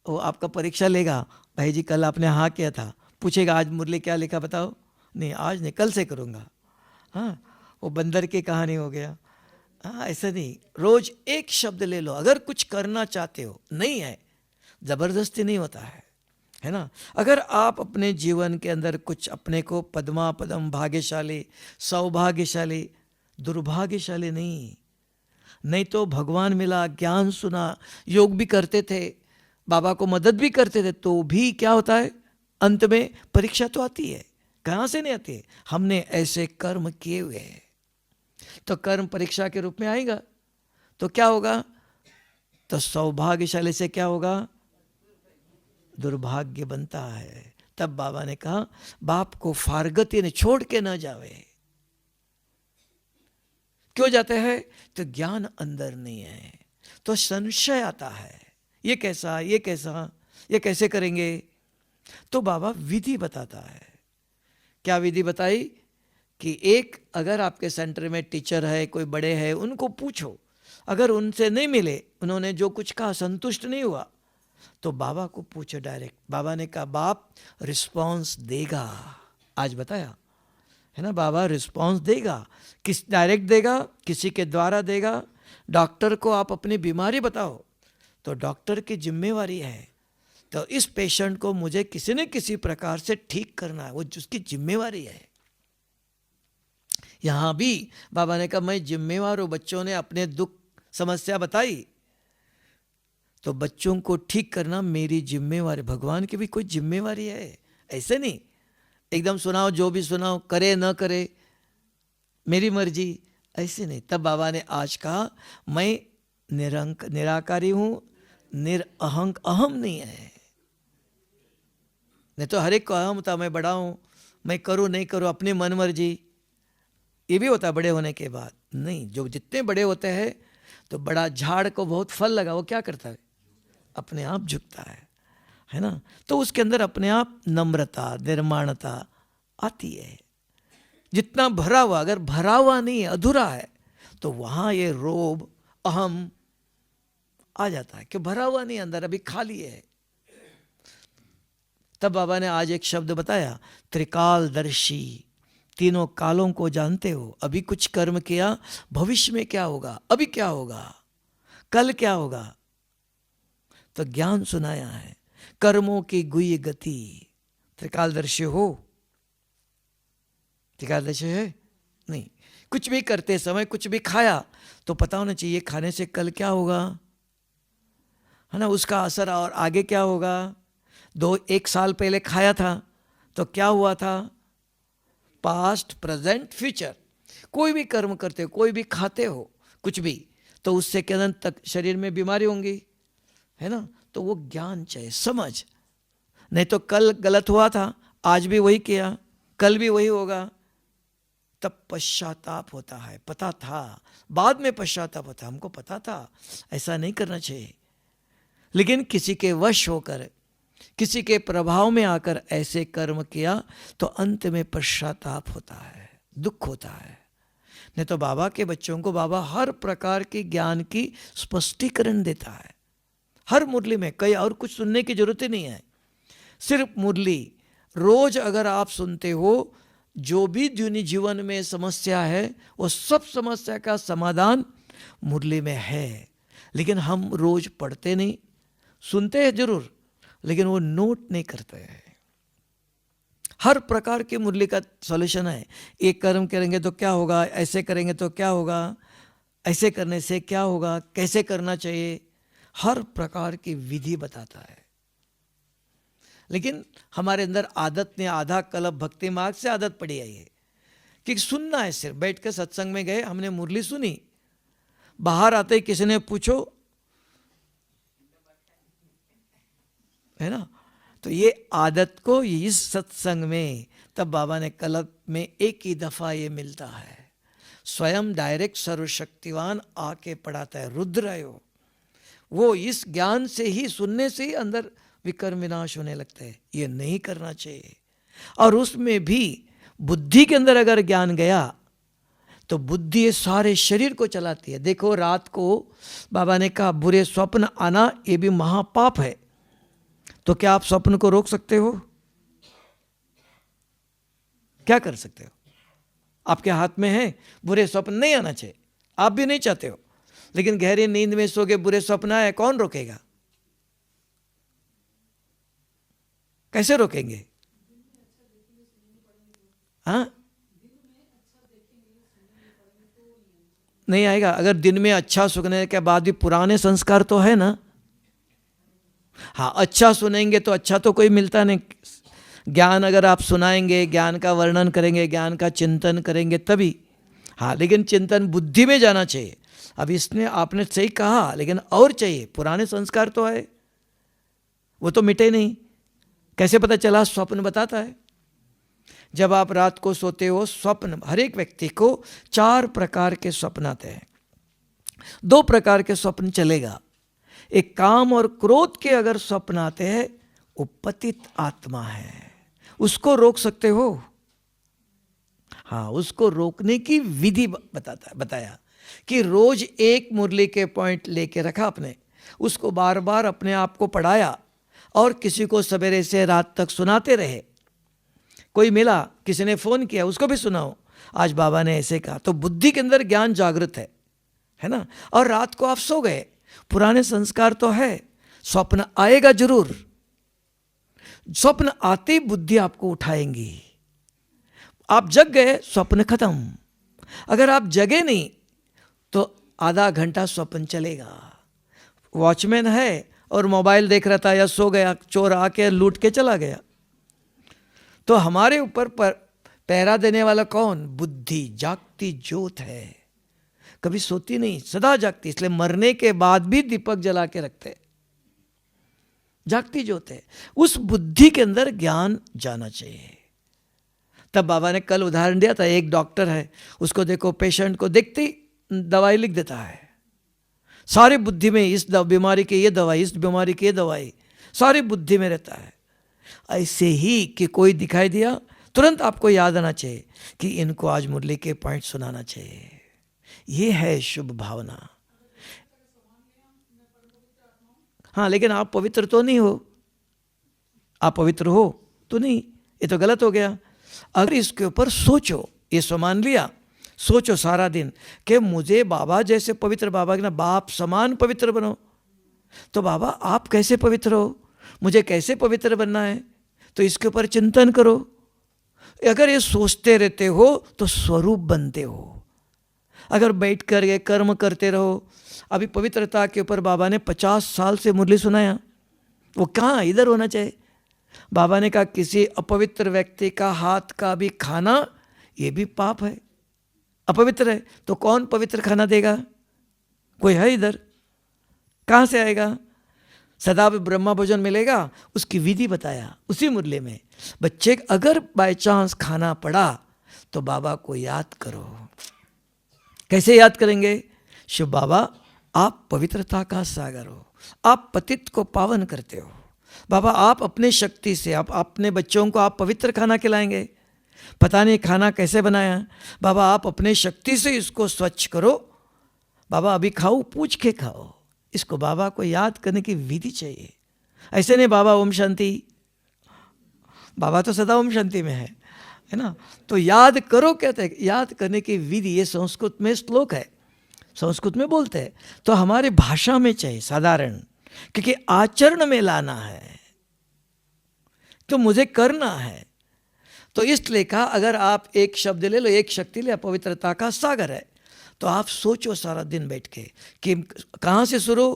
वो आपका परीक्षा लेगा, भाई जी कल आपने हाँ किया था, पूछेगा आज मुरली क्या लिखा बताओ, नहीं आज नहीं कल से करूँगा। हाँ, वो बंदर की कहानी हो गया। हाँ, ऐसा नहीं, रोज एक शब्द ले लो। अगर कुछ करना चाहते हो, नहीं है जबरदस्ती नहीं होता है ना। अगर आप अपने जीवन के अंदर कुछ अपने को पद्मा पदम भाग्यशाली, सौभाग्यशाली, दुर्भाग्यशाली नहीं तो भगवान मिला, ज्ञान सुना, योग भी करते थे, बाबा को मदद भी करते थे, तो भी क्या होता है, अंत में परीक्षा तो आती है। कहाँ से नहीं आती है? हमने ऐसे कर्म किए हुए हैं, तो कर्म परीक्षा के रूप में आएगा। तो क्या होगा? तो सौभाग्यशाली से क्या होगा? दुर्भाग्य बनता है। तब बाबा ने कहा बाप को फारगती ने छोड़ के न जावे। क्यों जाते हैं? तो ज्ञान अंदर नहीं है, तो संशय आता है, ये कैसा, ये कैसा, ये कैसे करेंगे। तो बाबा विधि बताता है। क्या विधि बताई? कि एक अगर आपके सेंटर में टीचर है, कोई बड़े हैं, उनको पूछो, अगर उनसे नहीं मिले, उन्होंने जो कुछ कहा संतुष्ट नहीं हुआ, तो बाबा को पूछो डायरेक्ट। बाबा ने कहा बाप रिस्पॉन्स देगा, आज बताया है ना, बाबा रिस्पॉन्स देगा। किस डायरेक्ट देगा, किसी के द्वारा देगा। डॉक्टर को आप अपनी बीमारी बताओ, तो डॉक्टर की जिम्मेवारी है, तो इस पेशेंट को मुझे किसी न किसी प्रकार से ठीक करना है, वो उसकी जिम्मेवारी है। यहां भी बाबा ने कहा मैं जिम्मेवार हूं। बच्चों ने अपने दुख समस्या बताई, तो बच्चों को ठीक करना मेरी जिम्मेवारी। भगवान की भी कोई जिम्मेवारी है, ऐसे नहीं एकदम सुनाओ जो भी सुनाओ, करे न करे मेरी मर्जी, ऐसे नहीं। तब बाबा ने आज कहा मैं निराकारी हूं, निरअहंक, अहम नहीं है। नहीं तो हर एक को अहम होता, मैं बड़ा हूं, मैं करूं नहीं करूं अपनी मन मर्जी, ये भी होता बड़े होने के बाद। नहीं, जो जितने बड़े होते हैं, तो बड़ा झाड़ को बहुत फल लगा, वो क्या करता है, अपने आप झुकता है ना। तो उसके अंदर अपने आप नम्रता, निर्माणता आती है। जितना भरा हुआ, अगर भरा हुआ नहीं है, अधूरा है, तो वहां ये रोब, अहम आ जाता है। क्यों? भरा हुआ नहीं, अंदर अभी खाली है। तब बाबा ने आज एक शब्द बताया, त्रिकालदर्शी, तीनों कालों को जानते हो। अभी कुछ कर्म किया, भविष्य में क्या होगा, अभी क्या होगा, कल क्या होगा, तो ज्ञान सुनाया है। कर्मों की गुई गति, त्रिकालदर्शी हो? त्रिकालदर्शी है नहीं। कुछ भी करते समय, कुछ भी खाया, तो पता होना चाहिए खाने से कल क्या होगा, है ना, उसका असर और आगे क्या होगा। एक साल पहले खाया था तो क्या हुआ था, पास्ट, प्रेजेंट, फ्यूचर। कोई भी कर्म करते हो, कोई भी खाते हो कुछ भी, तो उससे के अंदर तक शरीर में बीमारी होंगी, है ना। तो वो ज्ञान चाहिए, समझ। नहीं तो कल गलत हुआ था, आज भी वही किया, कल भी वही होगा, तब पश्चाताप होता है। पता था, बाद में पश्चाताप होता है, हमको पता था ऐसा नहीं करना चाहिए, लेकिन किसी के वश होकर, किसी के प्रभाव में आकर ऐसे कर्म किया, तो अंत में पश्चाताप होता है, दुख होता है। नहीं तो बाबा के बच्चों को बाबा हर प्रकार के ज्ञान की स्पष्टीकरण देता है, हर मुरली में। कई और कुछ सुनने की जरूरत ही नहीं है, सिर्फ मुरली रोज अगर आप सुनते हो, जो भी जीवन में समस्या है, वो सब समस्या का समाधान मुरली में है। लेकिन हम रोज पढ़ते नहीं, सुनते हैं जरूर, लेकिन वो नोट नहीं करते हैं। हर प्रकार की मुरली का सॉल्यूशन है। एक कर्म करेंगे तो क्या होगा, ऐसे करेंगे तो क्या होगा, ऐसे करने से क्या होगा, कैसे करना चाहिए, हर प्रकार की विधि बताता है। लेकिन हमारे अंदर आदत ने, आधा कल्प भक्ति मार्ग से आदत पड़ी है कि सुनना है। सिर्फ बैठ कर सत्संग में गए, हमने मुरली सुनी, बाहर आते ही किसी ने पूछो, है ना। तो ये आदत को इस सत्संग में, तब बाबा ने कल्प में एक ही दफा ये मिलता है। स्वयं डायरेक्ट सर्वशक्तिवान आके पढ़ाता है, रुद्रयो। वो इस ज्ञान से ही, सुनने से ही अंदर विकर्म विनाश होने लगता है। ये नहीं करना चाहिए। और उसमें भी बुद्धि के अंदर अगर ज्ञान गया तो बुद्धि ये सारे शरीर को चलाती है। देखो रात को बाबा ने कहा बुरे स्वप्न आना ये भी महापाप है, तो क्या आप स्वप्न को रोक सकते हो? क्या कर सकते हो? आपके हाथ में है, बुरे स्वप्न नहीं आना चाहिए, आप भी नहीं चाहते हो, लेकिन गहरी नींद में सो के बुरे स्वप्न आए, कौन रोकेगा? कैसे रोकेंगे? हाँ, नहीं आएगा। अगर दिन में अच्छा सुनने के बाद भी पुराने संस्कार तो है ना। हाँ, अच्छा सुनेंगे तो अच्छा तो कोई मिलता नहीं। ज्ञान अगर आप सुनाएंगे, ज्ञान का वर्णन करेंगे, ज्ञान का चिंतन करेंगे तभी। हाँ, लेकिन चिंतन बुद्धि में जाना चाहिए। अब इसने आपने सही कहा, लेकिन और चाहिए। पुराने संस्कार तो है, वो तो मिटे नहीं। कैसे पता चला? स्वप्न बताता है। जब आप रात को सोते हो, स्वप्न, हर एक व्यक्ति को 4 प्रकार के स्वप्न आते हैं। 2 प्रकार के स्वप्न चलेगा। एक काम और क्रोध के अगर स्वप्न आते हैं, वो पतित आत्मा है, उसको रोक सकते हो। हाँ, उसको रोकने की विधि बताया कि रोज एक मुरली के पॉइंट लेके रखा आपने, उसको बार बार अपने आप को पढ़ाया और किसी को सवेरे से रात तक सुनाते रहे। कोई मिला, किसी ने फोन किया, उसको भी सुनाओ, आज बाबा ने ऐसे कहा, तो बुद्धि के अंदर ज्ञान जागृत है ना। और रात को आप सो गए, पुराने संस्कार तो है, स्वप्न आएगा जरूर। स्वप्न आते ही बुद्धि आपको उठाएंगी। आप जग गए, स्वप्न खत्म। अगर आप जगे नहीं तो आधा घंटा स्वप्न चलेगा। वॉचमैन है और मोबाइल देख रहा था या सो गया, चोर आके लूट के चला गया, तो हमारे ऊपर पहरा देने वाला कौन? बुद्धि, जागती ज्योत है, कभी सोती नहीं, सदा जागती। इसलिए मरने के बाद भी दीपक जला के रखते, जागती ज्योत है। उस बुद्धि के अंदर ज्ञान जाना चाहिए। तब बाबा ने कल उदाहरण दिया था, एक डॉक्टर है, उसको देखो, पेशेंट को देखते ही दवाई लिख देता है, सारी बुद्धि में, इस बीमारी की ये दवाई, इस बीमारी की ये दवाई, सारी बुद्धि में रहता है। ऐसे ही कि कोई दिखाई दिया, तुरंत आपको याद आना चाहिए कि इनको आज मुरली के पॉइंट सुनाना चाहिए। ये है शुभ भावना। हाँ, लेकिन आप पवित्र तो नहीं हो। आप पवित्र हो तो नहीं, ये तो गलत हो गया। अगर इसके ऊपर सोचो, ये समान लिया, सोचो सारा दिन कि मुझे बाबा जैसे पवित्र, बाबा के ना बाप समान पवित्र बनो। तो बाबा आप कैसे पवित्र हो, मुझे कैसे पवित्र बनना है, तो इसके ऊपर चिंतन करो। अगर ये सोचते रहते हो तो स्वरूप बनते हो। अगर बैठ कर ये कर्म करते रहो, अभी पवित्रता के ऊपर बाबा ने 50 साल से मुरली सुनाया, वो कहाँ, इधर होना चाहिए। बाबा ने कहा किसी अपवित्र व्यक्ति का हाथ का भी खाना ये भी पाप है, अपवित्र है, तो कौन पवित्र खाना देगा? कोई है इधर? कहाँ से आएगा? सदा ब्रह्मा भोजन मिलेगा, उसकी विधि बताया उसी मुरली में। बच्चे अगर बाय चांस खाना पड़ा तो बाबा को याद करो। कैसे याद करेंगे? शिव बाबा आप पवित्रता का सागर हो, आप पतित को पावन करते हो। बाबा आप अपने शक्ति से, आप अपने बच्चों को आप पवित्र खाना खिलाएंगे। पता नहीं खाना कैसे बनाया, बाबा आप अपने शक्ति से इसको स्वच्छ करो। बाबा अभी खाओ, पूछ के खाओ। इसको बाबा को याद करने की विधि चाहिए। ऐसे नहीं बाबा ओम शांति, बाबा तो सदा ओम शांति में है ना। तो याद करो कहते हैं, याद करने की विधि। ये संस्कृत में श्लोक है, संस्कृत में बोलते हैं, तो हमारे भाषा में चाहिए साधारण, क्योंकि आचरण में लाना है, तो मुझे करना है। तो इसलिए कहा अगर आप एक शब्द ले लो, एक शक्ति ले, पवित्रता का सागर है, तो आप सोचो सारा दिन बैठ के कि कहाँ से शुरू,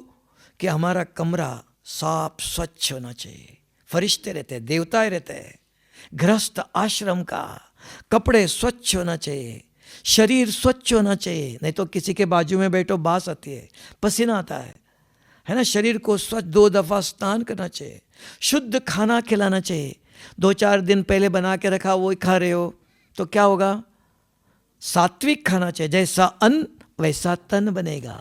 कि हमारा कमरा साफ स्वच्छ होना चाहिए, फरिश्ते रहते हैं, देवताएं रहते हैं, गृहस्थ आश्रम का कपड़े स्वच्छ होना चाहिए, शरीर स्वच्छ होना चाहिए। नहीं तो किसी के बाजू में बैठो, बास आती है, पसीना आता है ना। शरीर को स्वच्छ 2 दफ़ा स्नान करना चाहिए, शुद्ध खाना खिलाना चाहिए। 2-4 दिन पहले बना के रखा वो खा रहे हो तो क्या होगा? सात्विक खाना चाहिए, जैसा अन्न वैसा तन बनेगा।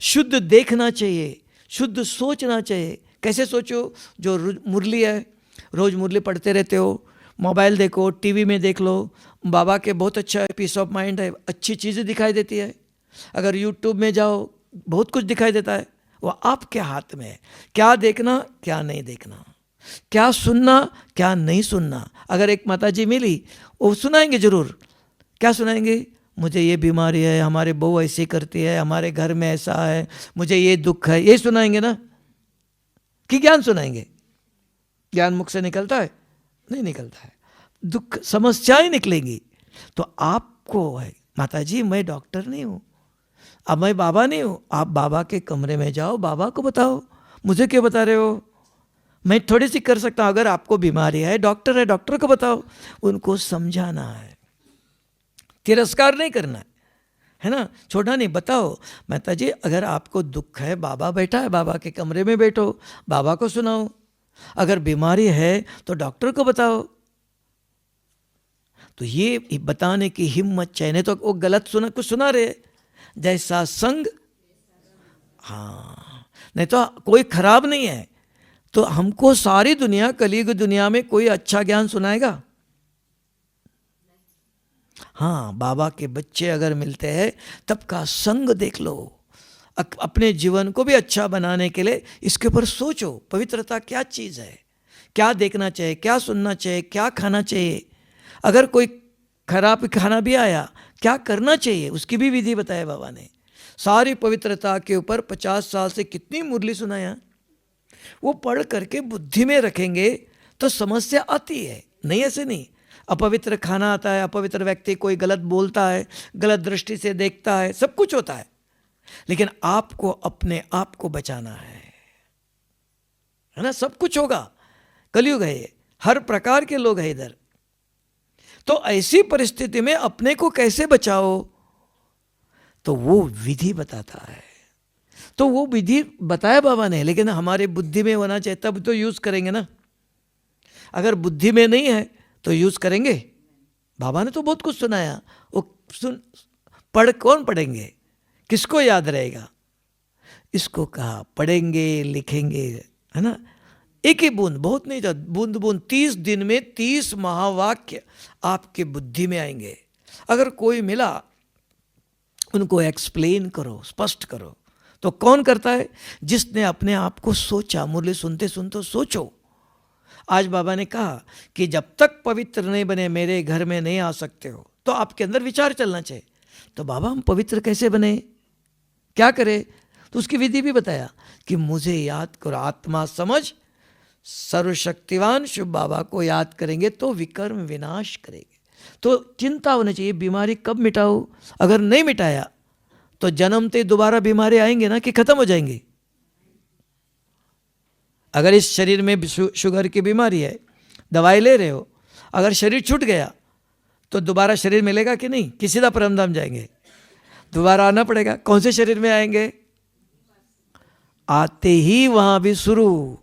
शुद्ध देखना चाहिए, शुद्ध सोचना चाहिए। कैसे सोचो? जो मुरली है, रोज मुरली पढ़ते रहते हो, मोबाइल देखो, टीवी में देख लो, बाबा के बहुत अच्छा पीस ऑफ माइंड है, अच्छी चीज़ें दिखाई देती है। अगर यूट्यूब में जाओ बहुत कुछ दिखाई देता है। वो आपके हाथ में है, क्या देखना क्या नहीं देखना, क्या सुनना क्या नहीं सुनना। अगर एक माता जी मिली, वो सुनाएंगे जरूर। क्या सुनाएंगे? मुझे ये बीमारी है, हमारे बहू ऐसी करती है, हमारे घर में ऐसा है, मुझे ये दुख है, ये सुनाएंगे ना कि ज्ञान सुनाएंगे? ज्ञान मुख से निकलता है? नहीं निकलता है, दुख समस्याएं निकलेंगी। तो आपको है, माता जी मैं डॉक्टर नहीं हूँ, अब मैं बाबा नहीं हूँ, आप बाबा के कमरे में जाओ, बाबा को बताओ, मुझे क्यों बता रहे हो? मैं थोड़ी सी कर सकता हूँ। अगर आपको बीमारी है, डॉक्टर है, डॉक्टर को बताओ। उनको समझाना है, तिरस्कार नहीं करना है ना, छोटा नहीं। बताओ माता जी अगर आपको दुख है, बाबा बैठा है, बाबा के कमरे में बैठो, बाबा को सुनाओ। अगर बीमारी है तो डॉक्टर को बताओ। तो ये बताने की हिम्मत चाहिए, नहीं तो वो गलत सुना, कुछ सुना रहे, जैसा संग। हाँ, नहीं तो कोई खराब नहीं है। तो हमको सारी दुनिया, कलयुग दुनिया में कोई अच्छा ज्ञान सुनाएगा? हाँ, बाबा के बच्चे अगर मिलते हैं तब का संग देख लो। अपने जीवन को भी अच्छा बनाने के लिए इसके ऊपर सोचो, पवित्रता क्या चीज़ है, क्या देखना चाहिए, क्या सुनना चाहिए, क्या खाना चाहिए। अगर कोई खराब खाना भी आया, क्या करना चाहिए, उसकी भी विधि बताया बाबा ने। सारी पवित्रता के ऊपर 50 साल से कितनी मुरली सुनाया। वो पढ़ करके बुद्धि में रखेंगे तो समस्या आती है, नहीं ऐसे नहीं। अपवित्र खाना आता है, अपवित्र व्यक्ति कोई गलत बोलता है, गलत दृष्टि से देखता है, सब कुछ होता है। लेकिन आपको अपने आप को बचाना है ना। सब कुछ होगा, कलयुग है ये, हर प्रकार के लोग हैं इधर। तो ऐसी परिस्थिति में अपने को कैसे बचाओ, तो वो विधि बताता है। तो वो विधि बताया बाबा ने, लेकिन हमारे बुद्धि में होना चाहिए, तब तो यूज करेंगे ना। अगर बुद्धि में नहीं है तो यूज करेंगे? बाबा ने तो बहुत कुछ सुनाया, वो पढ़ कौन पढ़ेंगे, किसको याद रहेगा? इसको कहा पढ़ेंगे लिखेंगे, है ना। एक ही बूंद, बहुत नहीं, बूंद बूंद 30 दिन में 30 महावाक्य आपके बुद्धि में आएंगे। अगर कोई मिला, उनको एक्सप्लेन करो, स्पष्ट करो। तो कौन करता है? जिसने अपने आप को सोचा। मुरली सुनते सुनते सोचो। आज बाबा ने कहा कि जब तक पवित्र नहीं बने मेरे घर में नहीं आ सकते हो। तो आपके अंदर विचार चलना चाहिए, तो बाबा हम पवित्र कैसे बने, क्या करें? तो उसकी विधि भी बताया कि मुझे याद करो, आत्मा समझ सर्वशक्तिवान शिव बाबा को याद करेंगे तो विकर्म विनाश करेंगे। तो चिंता होनी चाहिए, बीमारी कब मिटाओ? अगर नहीं मिटाया तो जन्मते दोबारा बीमारी आएंगे ना, कि खत्म हो जाएंगी? अगर इस शरीर में शुगर की बीमारी है, दवाई ले रहे हो, अगर शरीर छूट गया तो दोबारा शरीर मिलेगा कि नहीं? कि सीधा परमधाम जाएंगे? दोबारा आना पड़ेगा। कौन से शरीर में आएंगे? आते ही वहां भी शुरू।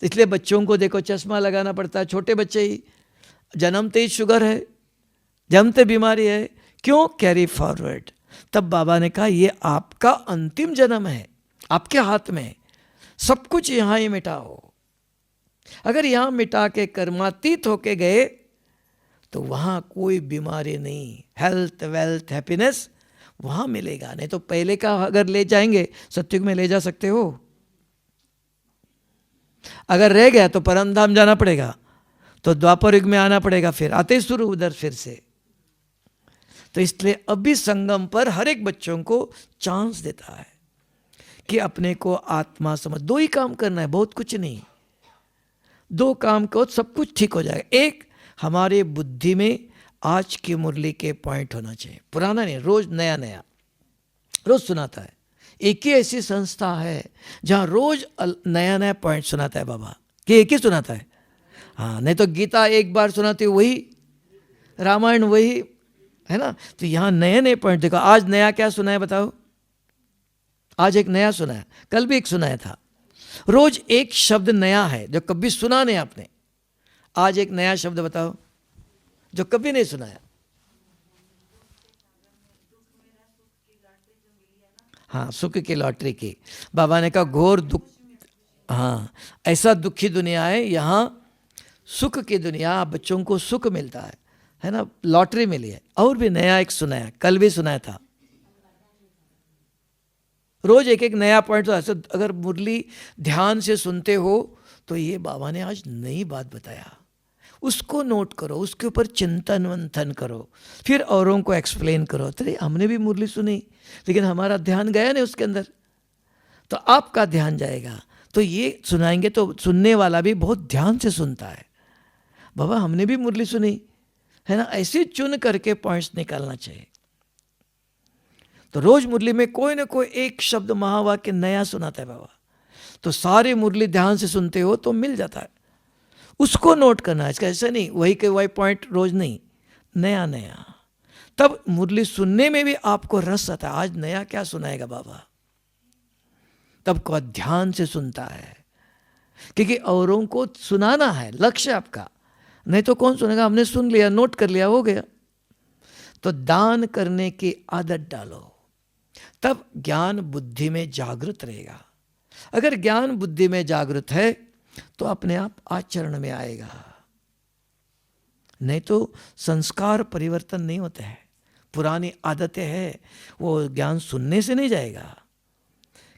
इसलिए बच्चों को देखो चश्मा लगाना पड़ता है, छोटे बच्चे ही, जन्मते ही शुगर है, जन्मते बीमारी है, क्यों? Carry forward. तब बाबा ने कहा ये आपका अंतिम जन्म है, आपके हाथ में, सब कुछ यहां ही मिटाओ। अगर यहां मिटा के कर्मातीत होके गए तो वहां कोई बीमारी नहीं, हेल्थ वेल्थ हैप्पीनेस वहां मिलेगा। नहीं तो पहले का अगर ले जाएंगे, सत्युग में ले जा सकते हो, अगर रह गया तो परमधाम जाना पड़ेगा, तो द्वापर युग में आना पड़ेगा, फिर आते शुरू उधर फिर से। तो इसलिए अभी संगम पर हर एक बच्चों को चांस देता है कि अपने को आत्मा समझ। 2 ही काम करना है, बहुत कुछ नहीं। 2 काम को सब कुछ ठीक हो जाएगा। एक, हमारे बुद्धि में आज की मुरली के पॉइंट होना चाहिए, पुराना नहीं, रोज नया नया, रोज सुनाता है। एक ही ऐसी संस्था है जहां रोज नया नया पॉइंट सुनाता है बाबा, कि एक ही सुनाता है। हाँ, नहीं तो गीता एक बार सुनाती वही, रामायण वही, है ना। तो यहाँ नए नए पॉइंट देखो। आज नया क्या सुनाया बताओ? आज एक नया सुनाया, कल भी एक सुनाया था। रोज एक शब्द नया है जो कभी सुना नहीं आपने। आज एक नया शब्द बताओ जो कभी नहीं सुनाया। हाँ, सुख की लॉटरी की। बाबा ने कहा घोर दुख, हाँ ऐसा दुखी दुनिया है, यहाँ सुख की दुनिया, बच्चों को सुख मिलता है ना, लॉटरी मिली है। और भी नया एक सुनाया, कल भी सुनाया था, रोज एक एक नया पॉइंट। तो ऐसे अगर मुरली ध्यान से सुनते हो तो ये बाबा ने आज नई बात बताया, उसको नोट करो, उसके ऊपर चिंतन मंथन करो, फिर औरों को एक्सप्लेन करो। तो हमने भी मुरली सुनी लेकिन हमारा ध्यान गया नहीं उसके अंदर, तो आपका ध्यान जाएगा। तो ये सुनाएंगे तो सुनने वाला भी बहुत ध्यान से सुनता है, बाबा हमने भी मुरली सुनी है ना, ऐसे चुन करके पॉइंट्स निकालना चाहिए। तो रोज मुरली में कोई ना कोई एक शब्द महावाक्य नया सुनाता है बाबा, तो सारे मुरली ध्यान से सुनते हो तो मिल जाता है, उसको नोट करना है। इसका ऐसा नहीं वही के वही पॉइंट रोज नहीं, नया नया, तब मुरली सुनने में भी आपको रस आता है। आज नया क्या सुनाएगा बाबा, तब को ध्यान से सुनता है, क्योंकि औरों को सुनाना है लक्ष्य आपका, नहीं तो कौन सुनेगा, हमने सुन लिया नोट कर लिया हो गया। तो दान करने की आदत डालो, तब ज्ञान बुद्धि में जागृत रहेगा। अगर ज्ञान बुद्धि में जागृत है तो अपने आप आचरण में आएगा, नहीं तो संस्कार परिवर्तन नहीं होते हैं, पुरानी आदतें हैं, वो ज्ञान सुनने से नहीं जाएगा।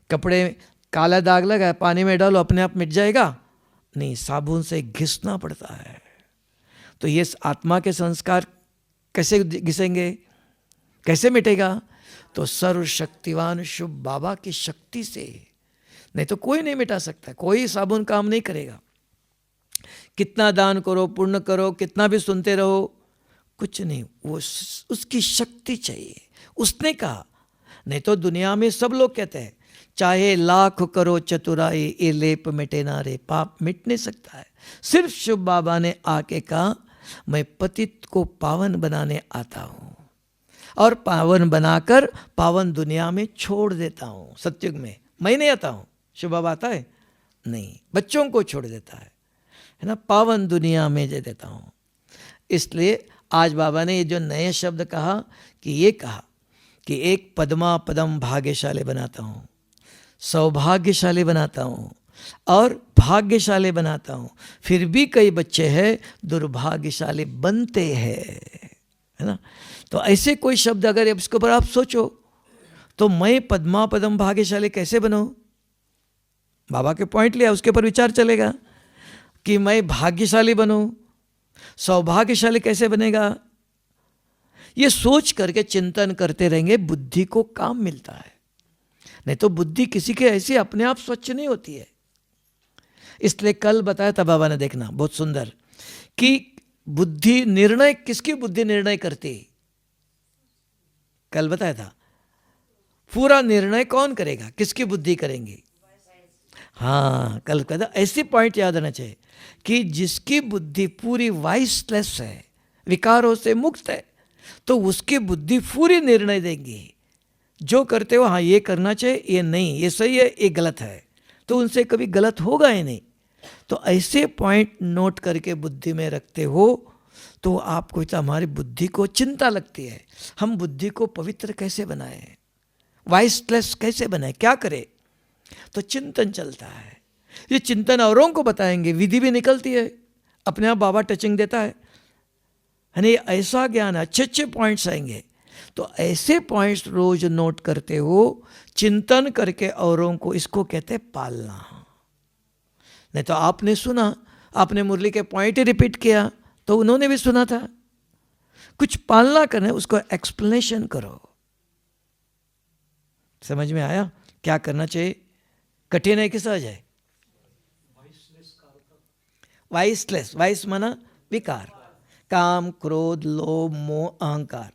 कपड़े काला दाग लगा है, पानी में डालो अपने आप मिट जाएगा, नहीं, साबुन से घिसना पड़ता है। तो ये आत्मा के संस्कार कैसे घिसेंगे, कैसे मिटेगा, तो सर्वशक्तिवान शुभ बाबा की शक्ति से, नहीं तो कोई नहीं मिटा सकता, कोई साबुन काम नहीं करेगा। कितना दान करो, पुण्य करो, कितना भी सुनते रहो, कुछ नहीं, वो उसकी शक्ति चाहिए। उसने कहा, नहीं तो दुनिया में सब लोग कहते हैं चाहे लाख करो चतुराई ये लेप मिटे ना रे, पाप मिट नहीं सकता है। सिर्फ शिव बाबा ने आके कहा मैं पतित को पावन बनाने आता हूँ और पावन बनाकर पावन दुनिया में छोड़ देता हूँ। सत्युग में मैं नहीं आता हूँ, शिव बाबा आता है नहीं, बच्चों को छोड़ देता है ना, पावन दुनिया में दे देता हूँ। इसलिए आज बाबा ने ये जो नए शब्द कहा कि ये कहा कि एक पद्मा पदम भाग्यशाली बनाता हूँ, सौभाग्यशाली बनाता हूँ और भाग्यशाली बनाता हूँ। फिर भी कई बच्चे हैं दुर्भाग्यशाली बनते हैं, है ना। तो ऐसे कोई शब्द अगर इसके ऊपर आप सोचो तो मैं पद्मा पदम भाग्यशाली कैसे बनूं, बाबा के पॉइंट लिया, उसके ऊपर विचार चलेगा कि मैं भाग्यशाली बनूं, सौभाग्यशाली कैसे बनेगा। ये सोच करके चिंतन करते रहेंगे, बुद्धि को काम मिलता है, नहीं तो बुद्धि किसी के ऐसी अपने आप स्वच्छ नहीं होती है। इसलिए कल बताया था बाबा ने, देखना बहुत सुंदर, कि बुद्धि निर्णय, किसकी बुद्धि निर्णय करती, कल बताया था, पूरा निर्णय कौन करेगा, किसकी बुद्धि करेंगी। हाँ कल कहता, ऐसी पॉइंट याद रहना चाहिए कि जिसकी बुद्धि पूरी वाइसलेस है, विकारों से मुक्त है, तो उसकी बुद्धि पूरी निर्णय देंगी। जो करते हो हाँ ये करना चाहिए, ये नहीं, ये सही है, ये गलत है, तो उनसे कभी गलत होगा ही नहीं। तो ऐसे पॉइंट नोट करके बुद्धि में रखते हो तो आपको तो हमारी बुद्धि को चिंता लगती है, हम बुद्धि को पवित्र कैसे बनाएं, वाइसलेस कैसे बनाएं, क्या करें। तो चिंतन चलता है, ये चिंतन औरों को बताएंगे, विधि भी निकलती है, अपने आप बाबा टचिंग देता है यानी ऐसा ज्ञान, अच्छे अच्छे पॉइंट्स आएंगे। तो ऐसे पॉइंट्स रोज नोट करते हो, चिंतन करके औरों को, इसको कहते हैं पालना। नहीं तो आपने सुना, आपने मुरली के पॉइंट ही रिपीट किया तो उन्होंने भी सुना था, कुछ पालना करना, उसको एक्सप्लेनेशन करो। समझ में आया क्या करना चाहिए, कठिन है कि सहज है। वाइसलेस, वाइस माना विकार, काम क्रोध लोभ मोह अहंकार।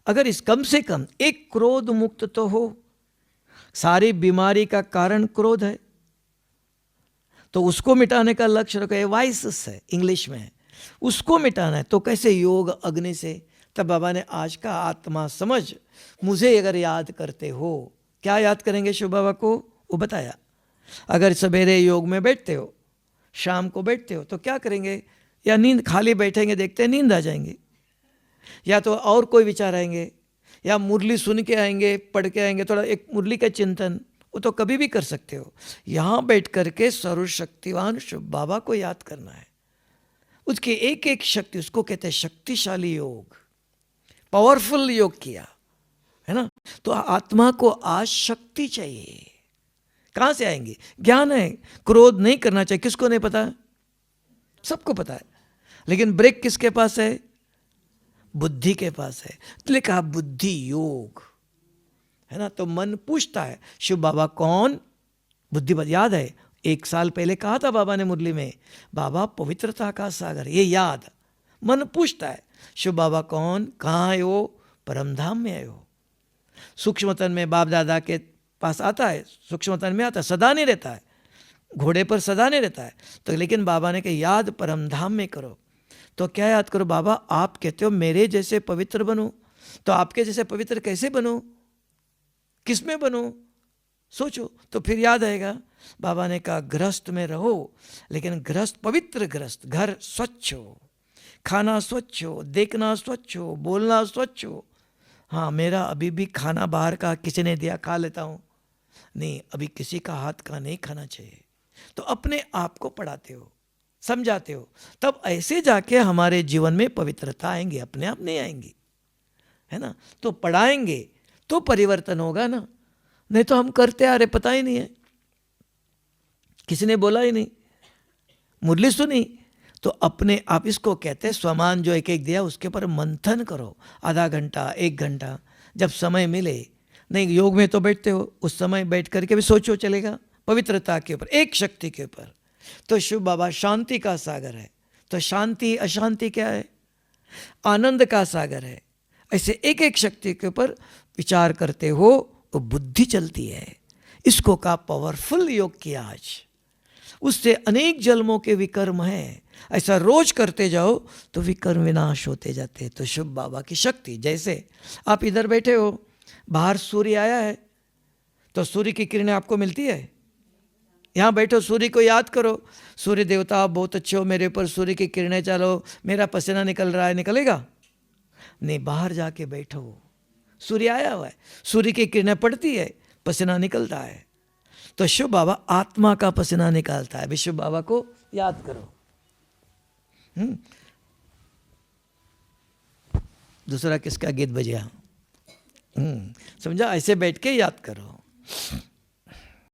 अगर इस कम से कम एक क्रोध मुक्त तो हो, सारी बीमारी का कारण क्रोध है, तो उसको मिटाने का लक्ष्य रखो, वाइसेस है इंग्लिश में, उसको मिटाना है। तो कैसे, योग अग्नि से। तब बाबा ने आज का आत्मा समझ मुझे अगर याद करते हो, क्या याद करेंगे शिव बाबा को, वो बताया। अगर सवेरे योग में बैठते हो, शाम को बैठते हो, तो क्या करेंगे, या नींद, खाली बैठेंगे देखते हैं नींद आ जाएंगे, या तो और कोई विचार आएंगे, या मुरली सुन के आएंगे, पढ़ के आएंगे, थोड़ा एक मुरली का चिंतन, वो तो कभी भी कर सकते हो। यहाँ बैठ करके सर्वशक्तिवान शिव बाबा को याद करना है, उसकी एक एक शक्ति, उसको कहते हैं शक्तिशाली योग, पावरफुल योग किया, है ना। तो आत्मा को आज शक्ति चाहिए। कहां से आएंगे? ज्ञान है। क्रोध नहीं करना चाहिए, किसको नहीं पता? सबको पता है। लेकिन ब्रेक किसके पास है? बुद्धि के पास है। इसलिए कहा बुद्धि योग, है ना। तो मन पूछता है शिव बाबा कौन? बुद्धि याद है, 1 साल पहले कहा था बाबा ने मुरली में, बाबा पवित्रता का सागर, ये याद। मन पूछता है शिव बाबा कौन, कहाँ आए हो? परमधाम में आए हो। सूक्ष्मतन में बाप दादा के पास आता है, सूक्ष्मतन में आता है, सदा नहीं रहता है, घोड़े पर सदा नहीं रहता है। तो लेकिन बाबा ने कहा याद परमधाम में करो। तो क्या याद करो? बाबा आप कहते हो मेरे जैसे पवित्र बनो, तो आपके जैसे पवित्र कैसे बनो, किस में बनो? सोचो तो फिर याद आएगा। बाबा ने कहा गृहस्थ में रहो, लेकिन गृहस्थ पवित्र गृहस्थ, घर स्वच्छ हो, खाना स्वच्छ हो, देखना स्वच्छ हो, बोलना स्वच्छ हो। हाँ मेरा अभी भी खाना बाहर का किसी ने दिया खा लेता हूँ, नहीं अभी किसी का हाथ का नहीं खाना चाहिए। तो अपने आप को पढ़ाते हो, समझाते हो, तब ऐसे जाके हमारे जीवन में पवित्रता आएंगे, अपने आप नहीं आएंगी, है ना। तो पढ़ाएंगे तो परिवर्तन होगा ना, नहीं तो हम करते आ रहे, पता ही नहीं है, किसी ने बोला ही नहीं, मुरली सुनी। तो अपने आप, इसको कहते हैं स्वमान जो एक एक दिया उसके ऊपर मंथन करो, आधा घंटा 1 घंटा जब समय मिले। नहीं योग में तो बैठते हो, उस समय बैठ करके भी सोचो, चलेगा पवित्रता के ऊपर, एक शक्ति के ऊपर। तो शिव बाबा शांति का सागर है। तो शांति अशांति क्या है? आनंद का सागर है। ऐसे एक एक शक्ति के ऊपर विचार करते हो तो बुद्धि चलती है। इसको का पावरफुल योग किया आज, उससे अनेक जन्मों के विकर्म हैं। ऐसा रोज करते जाओ तो विकर्म विनाश होते जाते हैं। तो शिव बाबा की शक्ति, जैसे आप इधर बैठे हो, बाहर सूर्य आया है तो सूर्य की किरणें आपको मिलती है। यहाँ बैठो, सूर्य को याद करो, सूर्य देवता आप बहुत अच्छे हो, मेरे ऊपर सूर्य की किरणें चलो, मेरा पसीना निकल रहा है, निकलेगा नहीं। बाहर जाके बैठो, सूर्य आया हुआ है, सूर्य की किरणें पड़ती है, पसीना निकलता है। तो शिव बाबा आत्मा का पसीना निकालता है। शिव बाबा को याद करो। दूसरा किसका गीत बजा? समझा? ऐसे बैठ के याद करो।